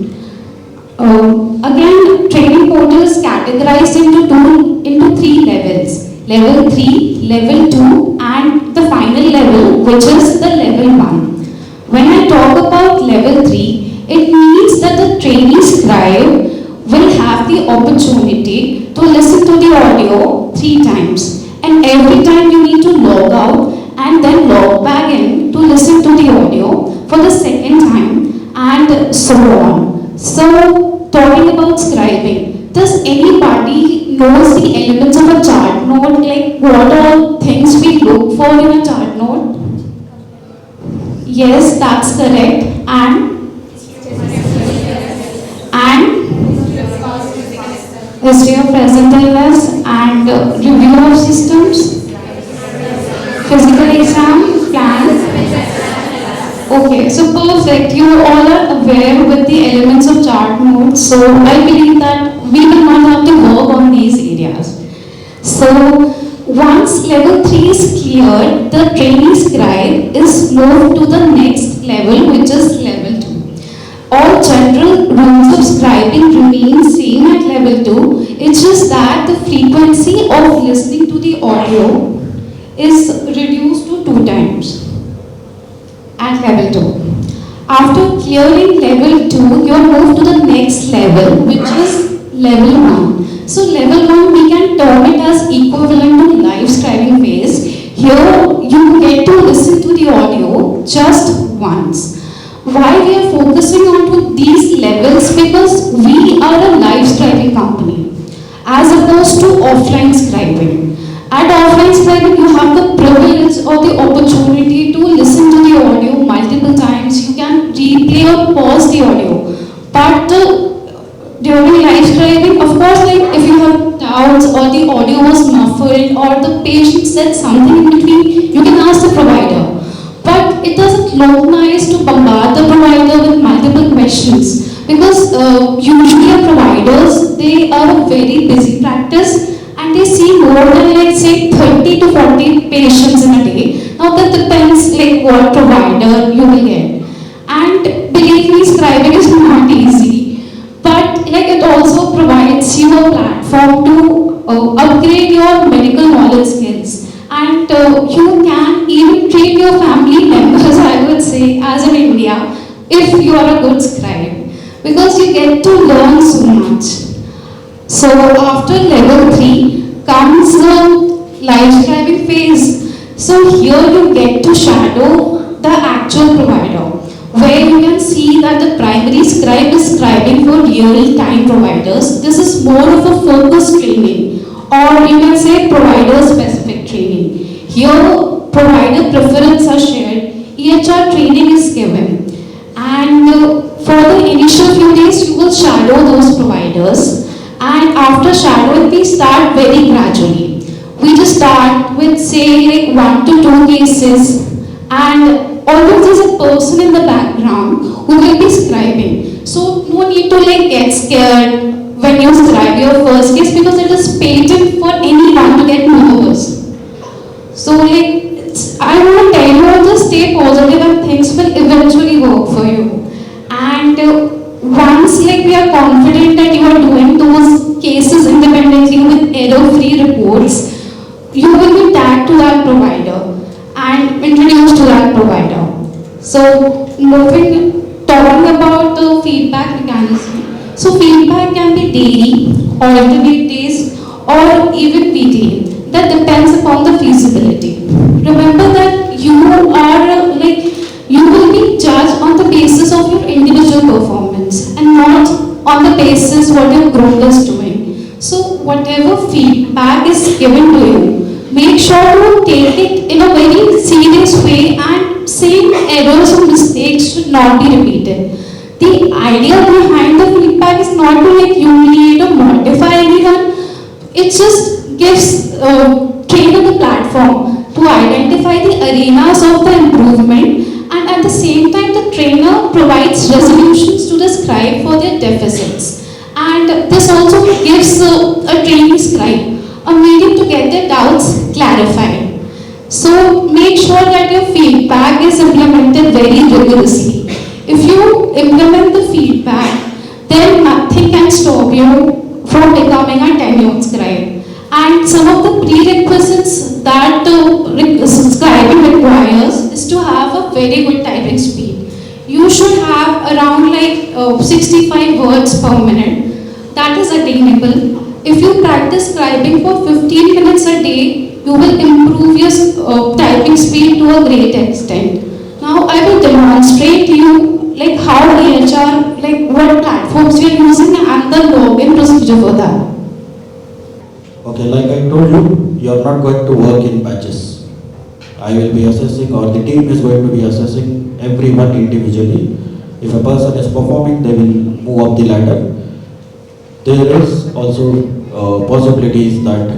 Again, training portal is categorized into 3 levels. Level 3, level 2, and the final level, which is the level 1. When I talk about level 3, it means that the trainee scribe will have the opportunity to listen to the audio 3 times. And every time you need to log out and then log back in to listen to the audio for the second time, and so on. So, talking about scribing, does anybody knows the elements of a chart note? What are things we look for in a chart note? Yes, that's correct. And history of present illness and review of systems, physical exam, plan. Okay, so perfect. You all are aware with the elements of chart notes, so I believe that we will not have to work on these areas. So once level 3 is cleared, the trainee scribe is moved to the next level, which is level 2. All general rules of scribing remain same at level 2. It's just that the frequency of listening to the audio is reduced to 2 times at level 2. After clearing level 2, you are moved to the next level, which is level 1. So level 1, we can term it as equivalent to live scribing phase. Here you get to listen to the the audio just once. Why we are focusing on to these levels? Because we are a live scribing company as opposed to offline scribing. At offline scribing, you have the privilege or the opportunity to listen to the audio multiple times. You can replay or pause the audio. But during live scribing, of course, like if you have doubts or the audio was muffled or the patient said something in between, you can ask the provider. But it doesn't look nice to bombard the provider with multiple questions because usually providers, they are a very busy practice and they see more than like say 30 to 40 patients in a day. Now that depends like what provider you will get. And believe me, scribing is not easy, but like it also provides you a platform to upgrade your medical knowledge skills. And you can even treat your family members, I would say, as in India, if you are a good scribe, because you get to learn so much. So after level 3 comes the live scribing phase. So here you get to shadow the actual provider, where you can see that the primary scribe is scribing for real-time providers. This is more of a focused training, or you can say provider-specific training. Here, provider preference are shared, EHR training is given, and for the initial few days, you will shadow those providers, and after shadowing, we start very gradually. We just start with say like 1 to 2 cases, and always there's a person in the background who will be scribing. So no need to like get scared when you scribe your first case because it is patent for anyone to get nervous. So like I want to tell you, just stay positive and things will eventually work for you. And once like we are confident that you are doing those cases independently with error-free reports, you will be tagged to that provider and introduced to that provider. So talking about the feedback mechanism. So feedback can be daily, or alternate days, or even weekly. That depends upon the feasibility. Remember that you will be judged on the basis of your individual performance and not on the basis what your group is doing. So whatever feedback is given to you, make sure to take it in a very serious way, and same errors or mistakes should not be repeated. The idea behind the feedback is not to humiliate or modify anyone. It just gives trainer the platform to identify the arenas of the improvement, and at the same time the trainer provides resolutions to the scribe for their deficits. And this also gives a trainee scribe a medium to get their doubts clarified. So make sure that your feedback is implemented very rigorously. If you implement the feedback, then nothing can stop you from becoming a tenured scribe. And some of the prerequisites that scribing requires is to have a very good typing speed. You should have around 65 words per minute. That is attainable. If you practice scribing for 15 minutes a day, you will improve your typing speed to a great extent. Now I will demonstrate you how EHR, what platforms we are using and the login procedure for that. Okay, like I told you, you are not going to work in batches. I will be assessing, or the team is going to be assessing everyone individually. If a person is performing, they will move up the ladder. There is also possibilities that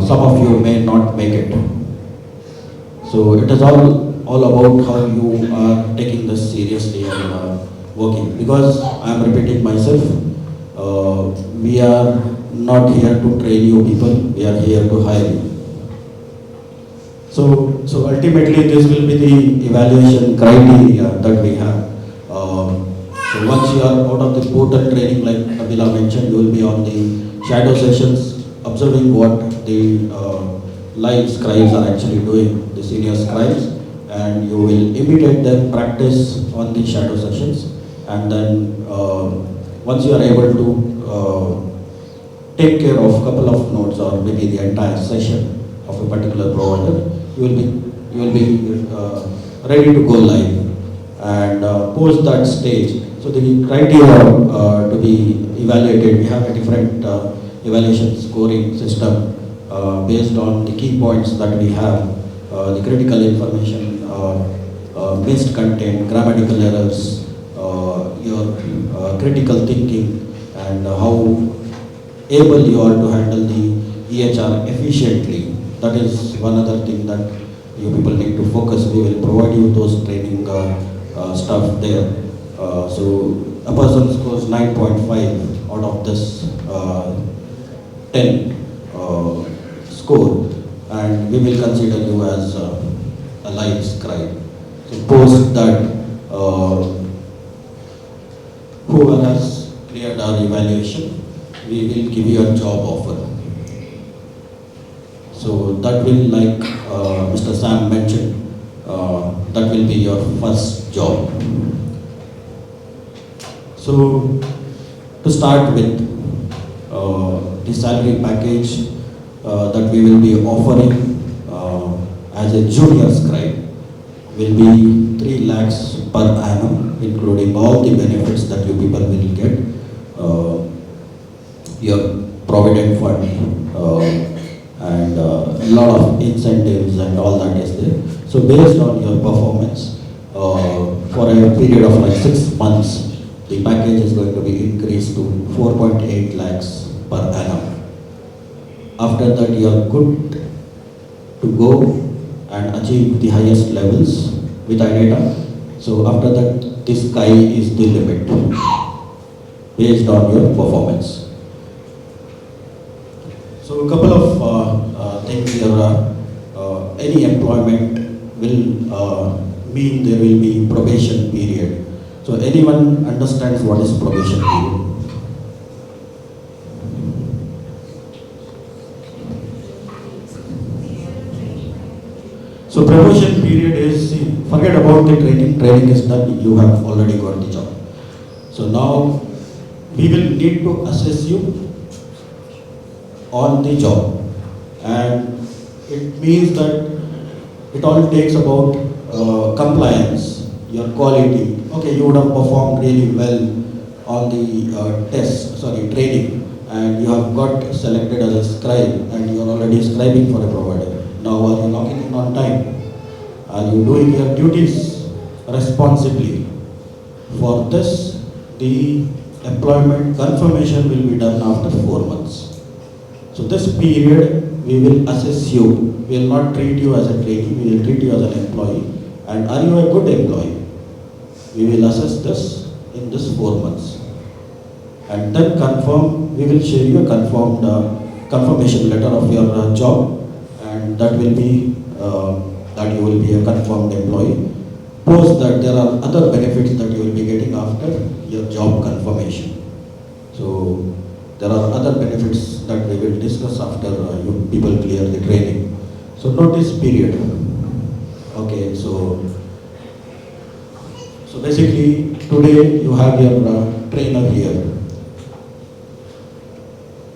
some of you may not make it. So it is all about how you are taking this seriously and working. Because I am repeating myself, we are not here to train you people, we are here to hire you. So ultimately this will be the evaluation criteria that we have. So once you are out of the portal training, like Abila mentioned, you will be on the shadow sessions, observing what the live scribes are actually doing, the senior scribes, and you will imitate their practice on the shadow sessions. And then once you are able to take care of a couple of nodes or maybe the entire session of a particular provider, you will be ready to go live. And post that stage, so the criteria to be evaluated, we have a different evaluation scoring system based on the key points that we have, the critical information, missed content, grammatical errors, your critical thinking, and how able you are to handle the EHR efficiently. That is one other thing that you people need to focus. We will provide you those training stuff there. So a person scores 9.5 out of this 10 score, and we will consider you as a live scribe. So post that, whoever has cleared our evaluation, we will give you a job offer. So that will, like Mr. Sam mentioned, that will be your first job. So to start with, the salary package that we will be offering as a junior scribe will be 3 lakhs per annum, including all the benefits that you people will get, your provident fund, and a lot of incentives and all that is there. So based on your performance, for a period of like 6 months, the package is going to be increased to 4.8 lakhs per annum. After that, you are good to go and achieve the highest levels with iData. So after that, the sky is the limit based on your performance. So a couple of things here. Any employment will mean there will be probation period. So anyone understands what is probation period? So probation period is, forget about the training. Training is done, you have already got the job. So now we will need to assess you on the job, and it means that it all takes about compliance, your quality. Okay, you would have performed really well on the training, and you have got selected as a scribe, and you are already scribing for a provider. Now are you logging in on time? Are you doing your duties responsibly? For this, the employment confirmation will be done after 4 months. So this period, we will assess you. We will not treat you as a trainee, we will treat you as an employee. And are you a good employee? We will assess this in this 4 months. And then confirm, we will share you a confirmed confirmation letter of your job, and that will be that you will be a confirmed employee. Post that, there are other benefits that you will be getting after your job confirmation. So there are other benefits that we will discuss after you people clear the training. So notice period. Okay, so basically today you have your trainer here.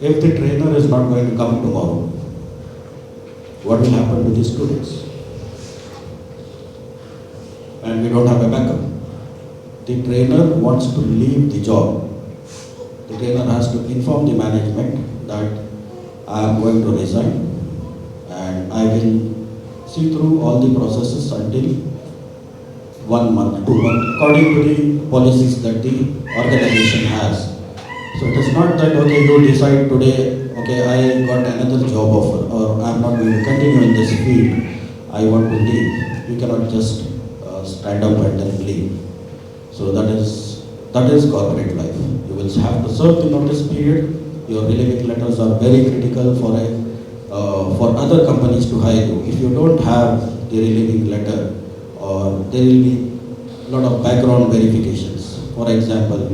If the trainer is not going to come tomorrow, what will happen to the students? And we don't have a backup. The trainer wants to leave the job. The trainer has to inform the management that I am going to resign, and I will see through all the processes until 1 month, 2 months, according to the policies that the organization has. So it is not that, okay, you decide today, okay, I got another job offer, or I am not going to continue in this field, I want to leave. You cannot just stand up and then leave. So that is corporate life. You will have to serve the notice period. Your relieving letters are very critical for other companies to hire you. If you don't have the relieving letter, or there will be a lot of background verifications. For example,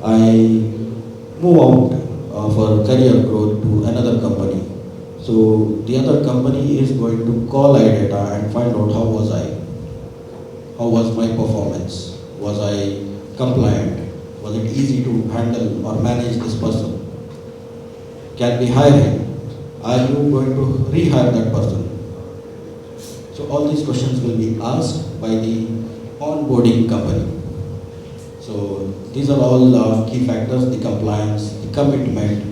I move out for career growth to another company. So the other company is going to call iData and find out how was I. How was my performance? Was I compliant? Was it easy to handle or manage this person? Can we hire him? Are you going to rehire that person? So So all these questions will be asked by the onboarding company. So these are all key factors: the compliance, the commitment,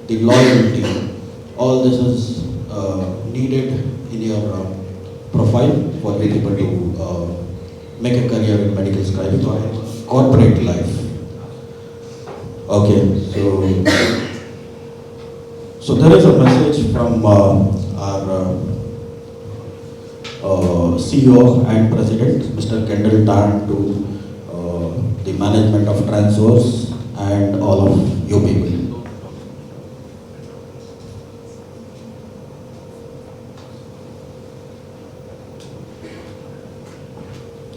the loyalty. All this is needed in your profile for people to make a career in medical scribing or corporate life. Okay, so there is a message from our CEO and President, Mr. Kendall Tan, to the management of Transorze and all of you people.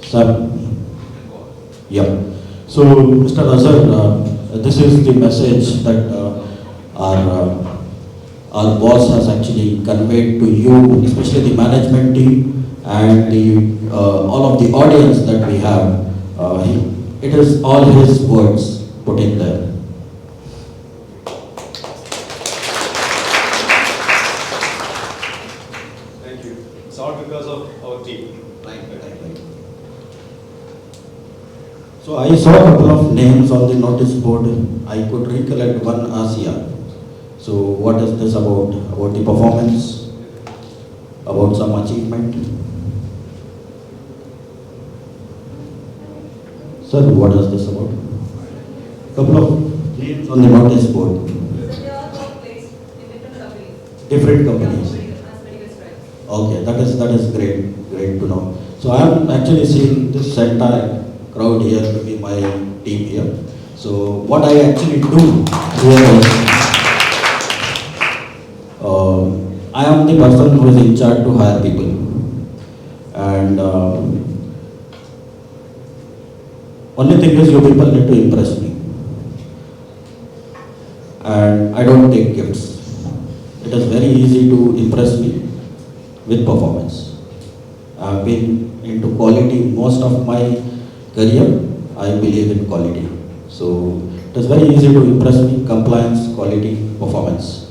Sir, yeah. So, Mr. Azhar, this is the message that our boss has actually conveyed to you, especially the management team and the all of the audience that we have. It is all his words put in there. Thank you. It's all because of our team. Right. So I saw a couple of names on the notice board. I could recollect one ASEA. So what is this about? About the performance? About some achievement? Sir, what is this about? Couple of names on the notice board. Different companies. Okay, that is great to know. So I am actually seeing this entire crowd here to be my team here. So what I actually do here is, I am the person who is in charge to hire people, and only thing is you people need to impress me, and I don't take gifts. It is very easy to impress me with performance. I have been into quality most of my career. I believe in quality. So it is very easy to impress me. Compliance, quality, performance.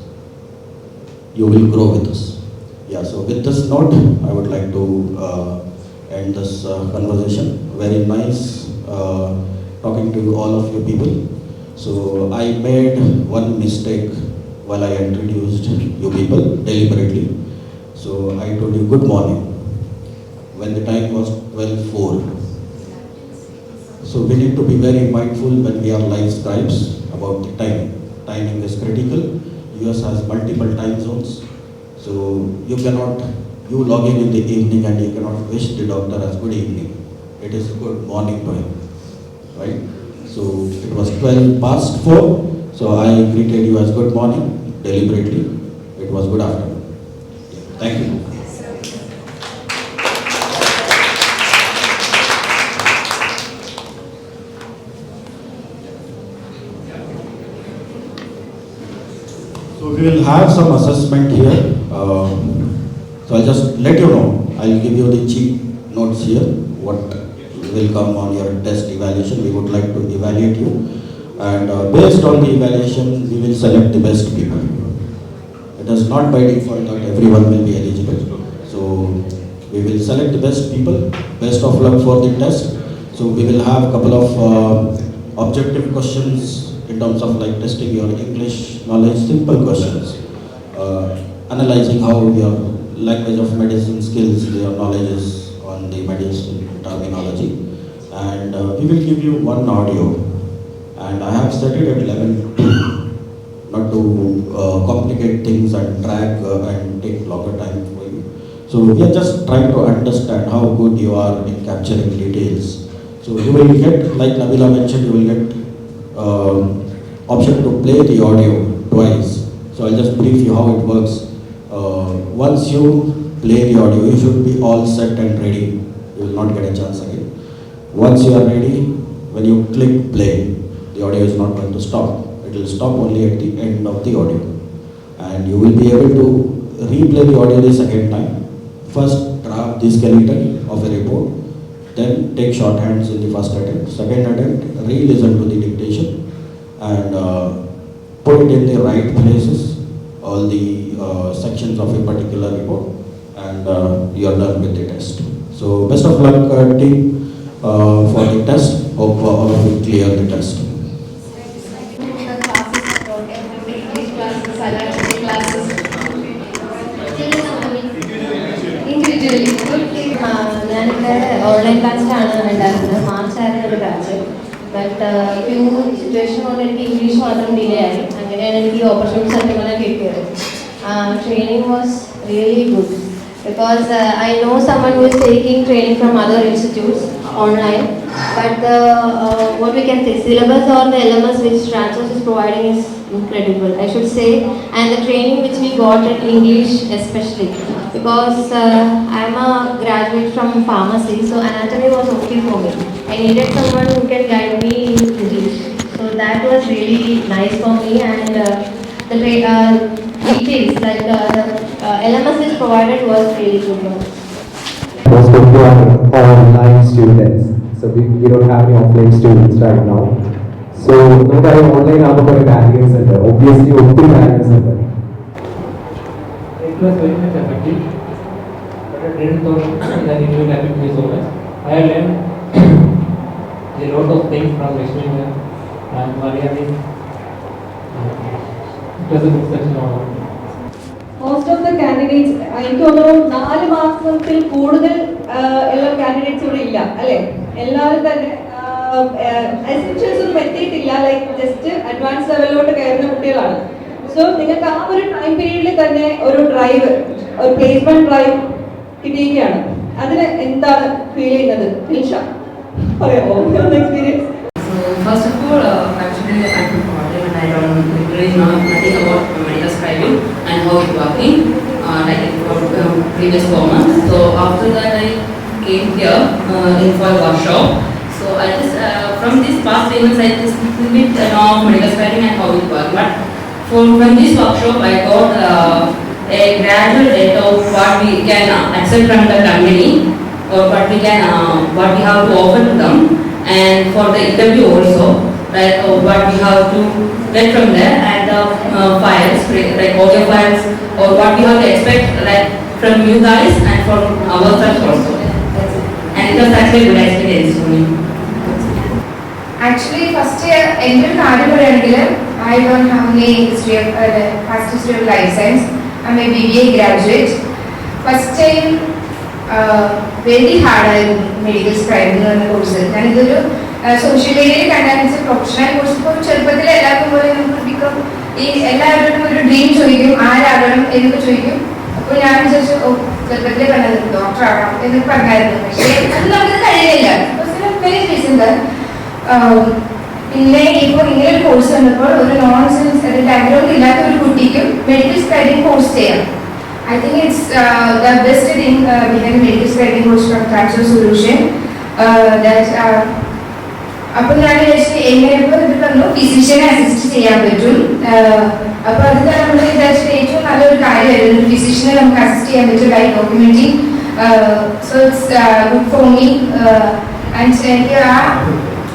You will grow with us. Yeah, so with this note, I would like to end this conversation. Very nice talking to all of you people. So I made one mistake while I introduced you people deliberately. So I told you good morning when the time was 12:04. So we need to be very mindful when we are live scribes about the timing. Timing is critical. US has multiple time zones. So you log in the evening and you cannot wish the doctor as good evening. It is good morning to him, right? So it was 4:12. So I greeted you as good morning deliberately. It was good afternoon. Thank you. So we will have some assessment here. So I'll just let you know. I'll give you the cheat notes here. What will come on your test evaluation. We would like to evaluate you. And based on the evaluation, we will select the best people. It is not by default that everyone will be eligible. So we will select the best people. Best of luck for the test. So we will have a couple of objective questions in terms of like testing your English knowledge, simple questions. Analyzing how your language of medicine skills, your knowledge is on the medicine terminology. And we will give you one audio. And I have set it at 11, not to complicate things and drag and take longer time for you. So we are just trying to understand how good you are in capturing details. So you will get, like Nabila mentioned, you will get option to play the audio twice. So I'll just brief you how it works. Once you play the audio, you should be all set and ready. You will not get a chance again. Once you are ready, when you click play, the audio is not going to stop. It will stop only at the end of the audio. And you will be able to replay the audio the second time. First, draft the skeleton of a report. Then take shorthands in the first attempt. Second attempt, re-listen to the dictation and put it in the right places, all the sections of a particular report, and you are done with the test. So best of luck team for the test. Hope all of you clear the test. Online ക്ലാസ്സിലാണ് ഉണ്ടായിരുന്നത്. മാർച്ചായിരുന്നു ഒരു batch. But few situation കൊണ്ട് എനിക്ക് English മാത്രം delay ആയി. അങ്ങനെയാണ് എനിക്ക് ഈ ഓപ്പർച്യൂണിറ്റി സത്യങ്ങളെ കിട്ടിയത്. Training was really good because I know someone who is taking training from other institutes online, but what we can say, syllabus or the LMS which Transorze is providing is incredible, I should say, and the training which we got in English especially, because I am a graduate from pharmacy, so anatomy was okay for me. I needed someone who can guide me in English, so that was really nice for me, and the details like LMS is provided was really good. Was good to our online students. So we don't have any offline students right now. So no matter online our barriers and obviously open barriers and it was very much effective, but I didn't know that it will affect me so much. I have learned a lot of things from listening and Mariani. It was a good session. Most of the candidates, എനിക്ക് തോന്നുന്നു 4 മാസത്തിൽ കൂടുതൽ എല്ലാ candidates ഇവിടെ ഇല്ല അല്ലേ? എല്ലാവരും തന്നെ എസെൻഷ്യൽസ് ഒന്നും എത്തിയിട്ടില്ല, ലൈക്ക് ജസ്റ്റ് അഡ്വാൻസ് ലെവലിലോട്ട് കയറുന്ന കുട്ടികളാണ്. സോ നിങ്ങൾക്ക് ആ ഒരു ടൈം പീരീഡിൽ തന്നെ ഒരു ഡ്രൈവ്, ഒരു പ്ലേസ്മെന്റ് ഡ്രൈവ് കിട്ടിയിരിക്കുകയാണ്. അതിന് എന്താണ് ഫീൽ ചെയ്യുന്നത്? ഫിൽഷ പറയാമോ experience? First of all, actually I took part and I don't really know nothing about medical scribing and how it's working, like for previous 4 months. So after that I came here in for a workshop. So I just from these past 3 months I just little bit know of medical scribing and how it works. But from this workshop I got a gradual data of what we can accept from the company or what we can what we have to offer to them. And for the interview also, like what we have to get from there, and the files, like audio files, or what we have to expect, like from you guys and from ourselves also. And it was actually a good experience for me. Actually, first year, I don't have any history of past history of life science. I'm a BBA graduate. First time. Very hard medical scribing എന്ന course. ഞാനിതൊരു social മീഡിയയിൽ കണ്ടാൽ professional course. ഇപ്പോൾ ചെറുപ്പത്തിൽ എല്ലാവർക്കും പോലെ നമുക്ക് become ഈ എല്ലാവരോടും ഒരു ഡ്രീം ചോദിക്കും, ആരാകണം എന്നൊക്കെ ചോദിക്കും. അപ്പോൾ ഞാൻ വിചാരിച്ചു ചെറുപ്പത്തിലെ കണ്ടത് ഡോക്ടർ ആകണം എന്നൊക്കെ പറഞ്ഞായിരുന്നു. പക്ഷേ അത് നമുക്ക് കഴിയില്ല. Very reason. പിന്നെ ഇപ്പോൾ ഇങ്ങനെ ഒരു കോഴ്സ് വന്നപ്പോൾ ഒരു നോൺ സയൻസ് ബാക്ക്ഗ്രൗണ്ട് ഇല്ലാത്ത ഒരു കുട്ടിക്കും മെഡിക്കൽ സ്ക്രൈബിംഗ് കോഴ്സ് ചെയ്യാം. I think it's the best thing behind medical scribing course from Transorze Solutions. That അപ്പോൾ ഞാൻ വിചാരിച്ചു എങ്ങനെ ഇപ്പോൾ ഇത് പറഞ്ഞു ഫിസിഷ്യനെ അസിസ്റ്റ് ചെയ്യാൻ പറ്റും. അപ്പോൾ അത് നമ്മൾ വിചാരിച്ചിട്ട് ഏറ്റവും നല്ലൊരു കാര്യമായിരുന്നു ഫിസിഷ്യനെ നമുക്ക് അസിസ്റ്റ് ചെയ്യാൻ പറ്റും by documenting. So it's good for me. And എനിക്ക് ആ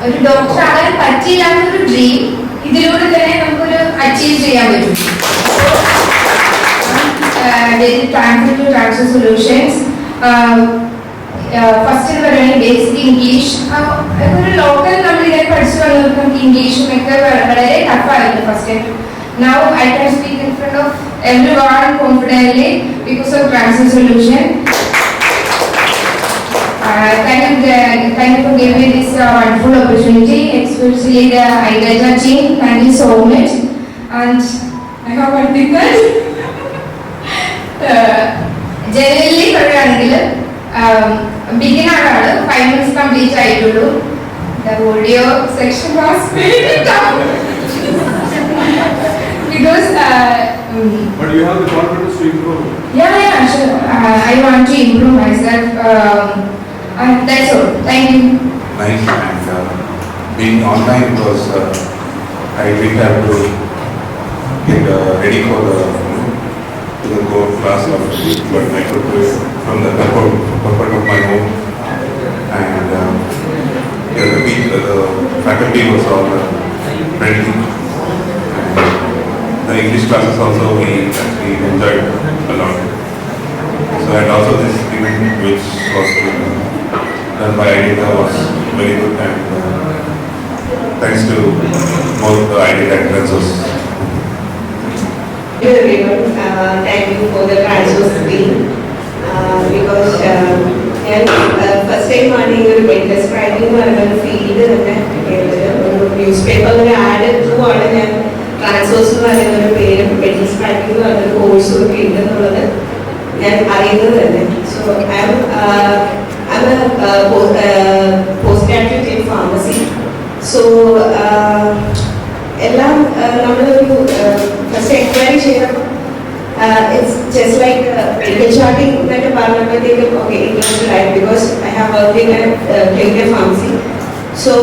ഒരു ഡോക്ടർ ആകാൻ പറ്റിയില്ലാത്തൊരു ഡ്രീം ഇതിലൂടെ തന്നെ നമുക്കൊരു അച്ചീവ് ചെയ്യാൻ പറ്റും. Very thankful to Transorze Solutions. First in പറയുന്നത് ബേസിക് ഇംഗ്ലീഷ്. ഒരു ലോക്കൽ നമ്മൾ ഇങ്ങനെ പഠിച്ചു വന്നത് നമുക്ക് ഇംഗ്ലീഷും ഒക്കെ വളരെ ടഫായിരുന്നു first time. Now I can speak in front of everyone confidently because of Transorze Solutions. Thank you for giving me this wonderful opportunity, especially the iData team. Thank you so much. And I have one thing that generally പറയുകയാണെങ്കിൽ beginner ആണ്, 5 months complete ആയിട്ടുള്ളൂ. The audio section was very tough because but you have the confidence to improve. Yeah, sure. I want to improve myself. That's all. Thank you. Nice. And being online was I didn't have to get ready for the core class of it, but I could do it from the comfort of my home. And the faculty was all friendly. And the English classes also we actually enjoyed a lot. So I had by iData was very good, and thanks to both iData and Transorze. Hello everyone, thank you for the Transorze team because first time ആണ് ഈ ഒരു medical scribing എന്ന് പറയുന്ന field തന്നെ ഒരു news പേപ്പറിൽ add through ആണ് ഞാൻ Transorze എന്ന് പറയുന്ന ഒരു പേര് medical scribing എന്ന് പറയുന്ന ഒരു കോഴ്സ് ഒക്കെ ഉണ്ടെന്നുള്ളത് ഞാൻ അറിയുന്നത് തന്നെ. So I'm a postgraduate in pharmacy. So എല്ലാം നമ്മളൊരു ഫസ്റ്റ് എൻക്വയറി ചെയ്തപ്പോൾ it's just like medical charting എന്നൊക്കെ പറഞ്ഞപ്പോഴത്തേക്കും okay interested ആയി because I have worked in a clinical pharmacy. So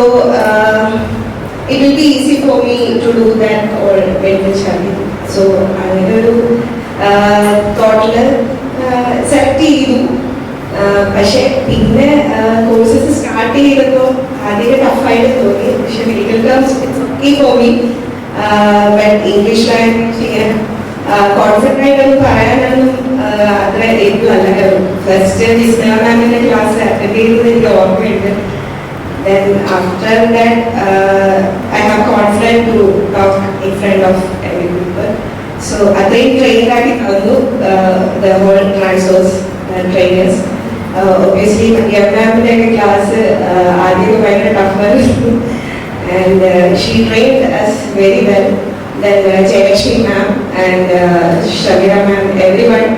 it will be easy for me to do that or medical charting. So അങ്ങനെ ഒരു തോട്ടിൽ select ചെയ്തു. പക്ഷേ പിന്നെ courses start ചെയ്തപ്പോൾ ആദ്യം ടഫായിട്ട് തോന്നി. പക്ഷെ medical terms it's okay for me. But English language ഇങ്ങനെ കോൺഫിഡൻ്റ് ആയിട്ടൊന്നും പറയാനൊന്നും അത്ര ഏറ്റവും അല്ല. ഫസ്റ്റ് ജിസ്ന മാമിൻ്റെ ക്ലാസ് അറ്റൻഡ് ചെയ്തത് എനിക്ക് ഓർമ്മയുണ്ട്. Then after that I have confident to talk in front of every people. So അത്രയും ട്രെയിൻ ആക്കി തന്നു the whole Transorze trainers. Obviously മാമിൻ്റെ ക്ലാസ് ആദ്യം ഭയങ്കര ടഫായിരുന്നു. And she trained us very well. Then Jayalakshmi ma'am and Shavira ma'am, everyone,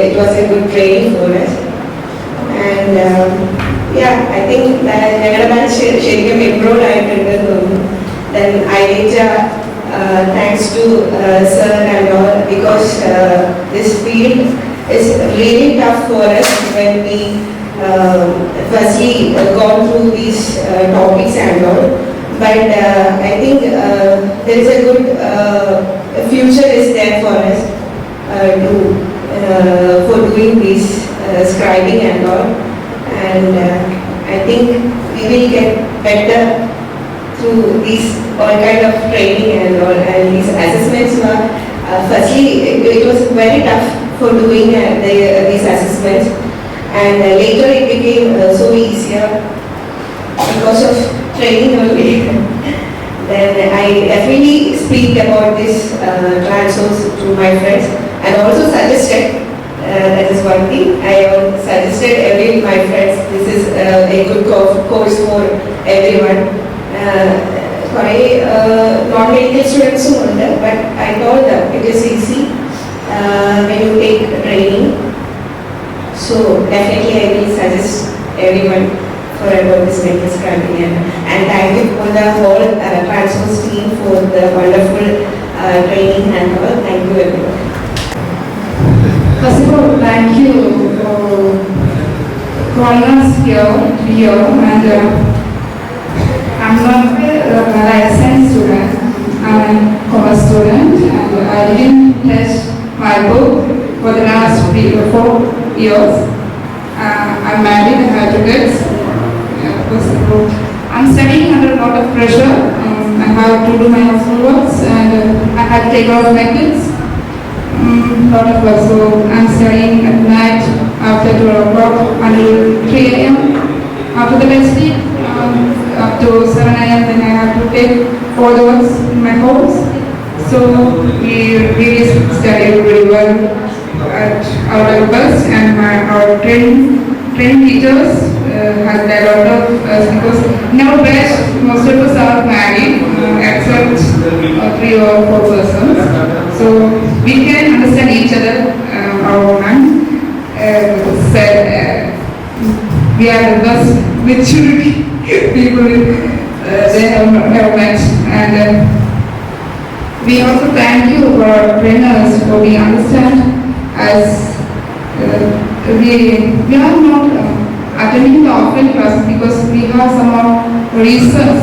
it was a good training for us. And yeah, I think that ഞങ്ങളുടെ batch ശരിക്കും enrol ആയിട്ടുണ്ടെന്ന് തോന്നുന്നു. Then iData, thanks to sir and all, because this field is really tough for us when we firstly gone through these topics and all. But I think there is a good future is there for us for doing this scribing and all. And I think we will get better through these all kind of training and all. And these assessments were firstly it was very tough for doing these assessments, and later it became so easier because of training only. Then I definitely speak about this Transorze to my friends and also suggested. That is one thing. I suggested every my friends this is a good course for everyone. Non-medical students ഉണ്ട്, but I told them it is easy when you take training. So definitely I will suggest everyone for about this medical scribing, and thank you for the whole Transorze team for the wonderful training and all. Thank you everyone. First of all, thank you for calling us here, and I'm not a licensed student, I'm a commerce student, and I didn't touch my book for the last 3 or 4 years. I'm married and have 2 kids. I'm studying under a lot of pressure. I have to do my household works, and I have to take care of my kids. Lot of work, so I'm studying at night after 12 o'clock until 3 a.m. After that I sleep up to 7 a.m. Then I have to take all the works in my house. So we really study really well at our best, and our training teachers has a lot of because in our batch most of us are married except 3 or 4 persons. So we can understand each other. Our woman said we are the best maturity people they have met, and we also thank you for our trainers for we understand as we are not attending the offline classes because we have some reasons.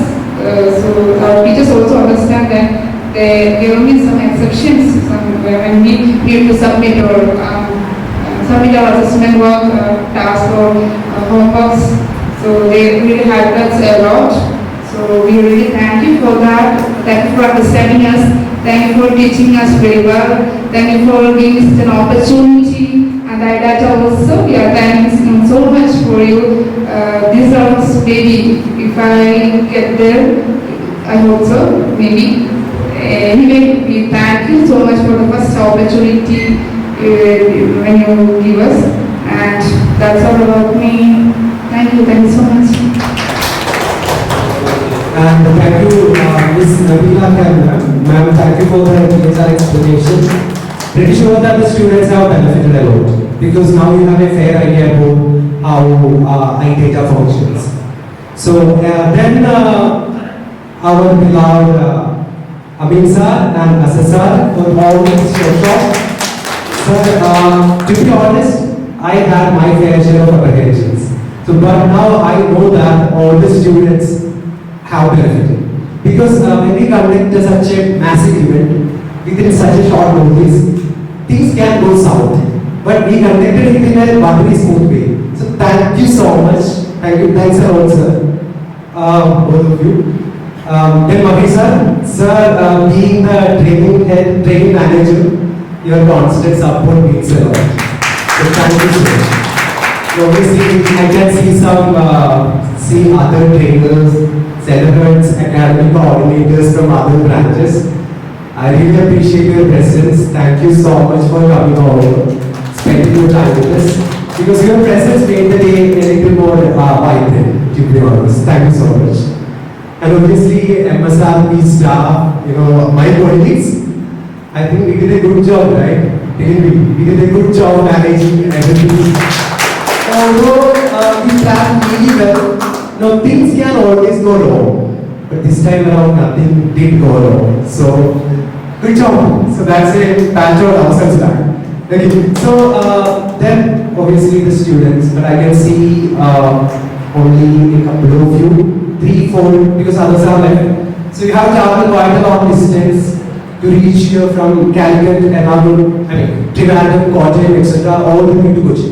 So our teachers also understand that there will be some exceptions when we need to submit our assessment work, task or homeworks. So they really helped us a lot. So we really thank you for that. Thank you for understanding us. Thank you for teaching us very well. Thank you for giving us an opportunity. And iData also, we are thanking so much for you. will get there. I hope so, maybe. Anyway, we thank you so much for the first opportunity when you give us, and that's all about me. Thank you so much. And thank you, Ms. Nabila and ma'am, thank you for the clear explanation. Pretty sure that the students have benefited a lot because now you have a fair idea about how iData functions. So then our beloved Amin sir and Assessor for all this workshop. Sir, to be honest, I had my fair share of apprehensions. So, but now I know that all the students have benefited. Because when we conduct such a massive event within such a short notice, things can go south. But we conducted it in a buttery smooth way. So thank you so much. Thank you. Thanks a lot, sir. Both of you. Then Mahi sir, being the training manager, your constant support means a lot. So thank you so much. So obviously, I can see other trainers, celebrants, academic coordinators from other branches. I really appreciate your presence. Thank you so much for coming over, spending your time with us. Because your presence made the day a little more vibrant, to be honest. Thank you so much. And obviously, MSRP staff, my colleagues, I think we did a good job, right? Didn't we? We did a good job managing everything. Although we planned really well, things can always go wrong. But this time around, nothing did go wrong. So, good job. So that's a patch on ourselves back. Okay. So then obviously the students, but I can see only a couple of you, 3, 4, because others are left. So you have traveled quite a long distance to reach here from Calicut, Trivandrum, Kottayam, etc. all the way to Kochi.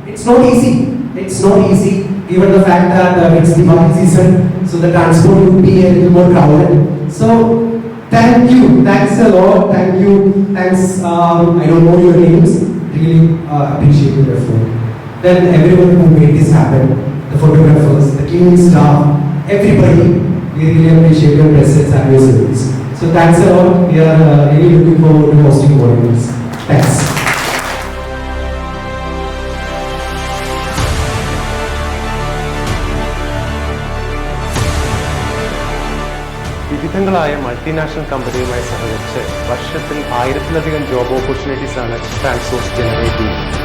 It's not easy. It's not easy, given the fact that it's the Diwali season, so the transport would be a little more crowded. So thank you, thanks a lot, thank you, thanks, I don't know your names, really appreciate your effort. Then everyone who made this happen, the photographers, the cleaning staff, everybody, we really appreciate your presence and your service. So thanks a lot, we are really looking forward to hosting more events. Thanks. വിവിധങ്ങളായ multinational കമ്പനിയുമായി സഹകരിച്ച് വർഷത്തിൽ 1000-ലധികം job ഓപ്പർച്യൂണിറ്റീസാണ് Transource generate ചെയ്യുന്നത്.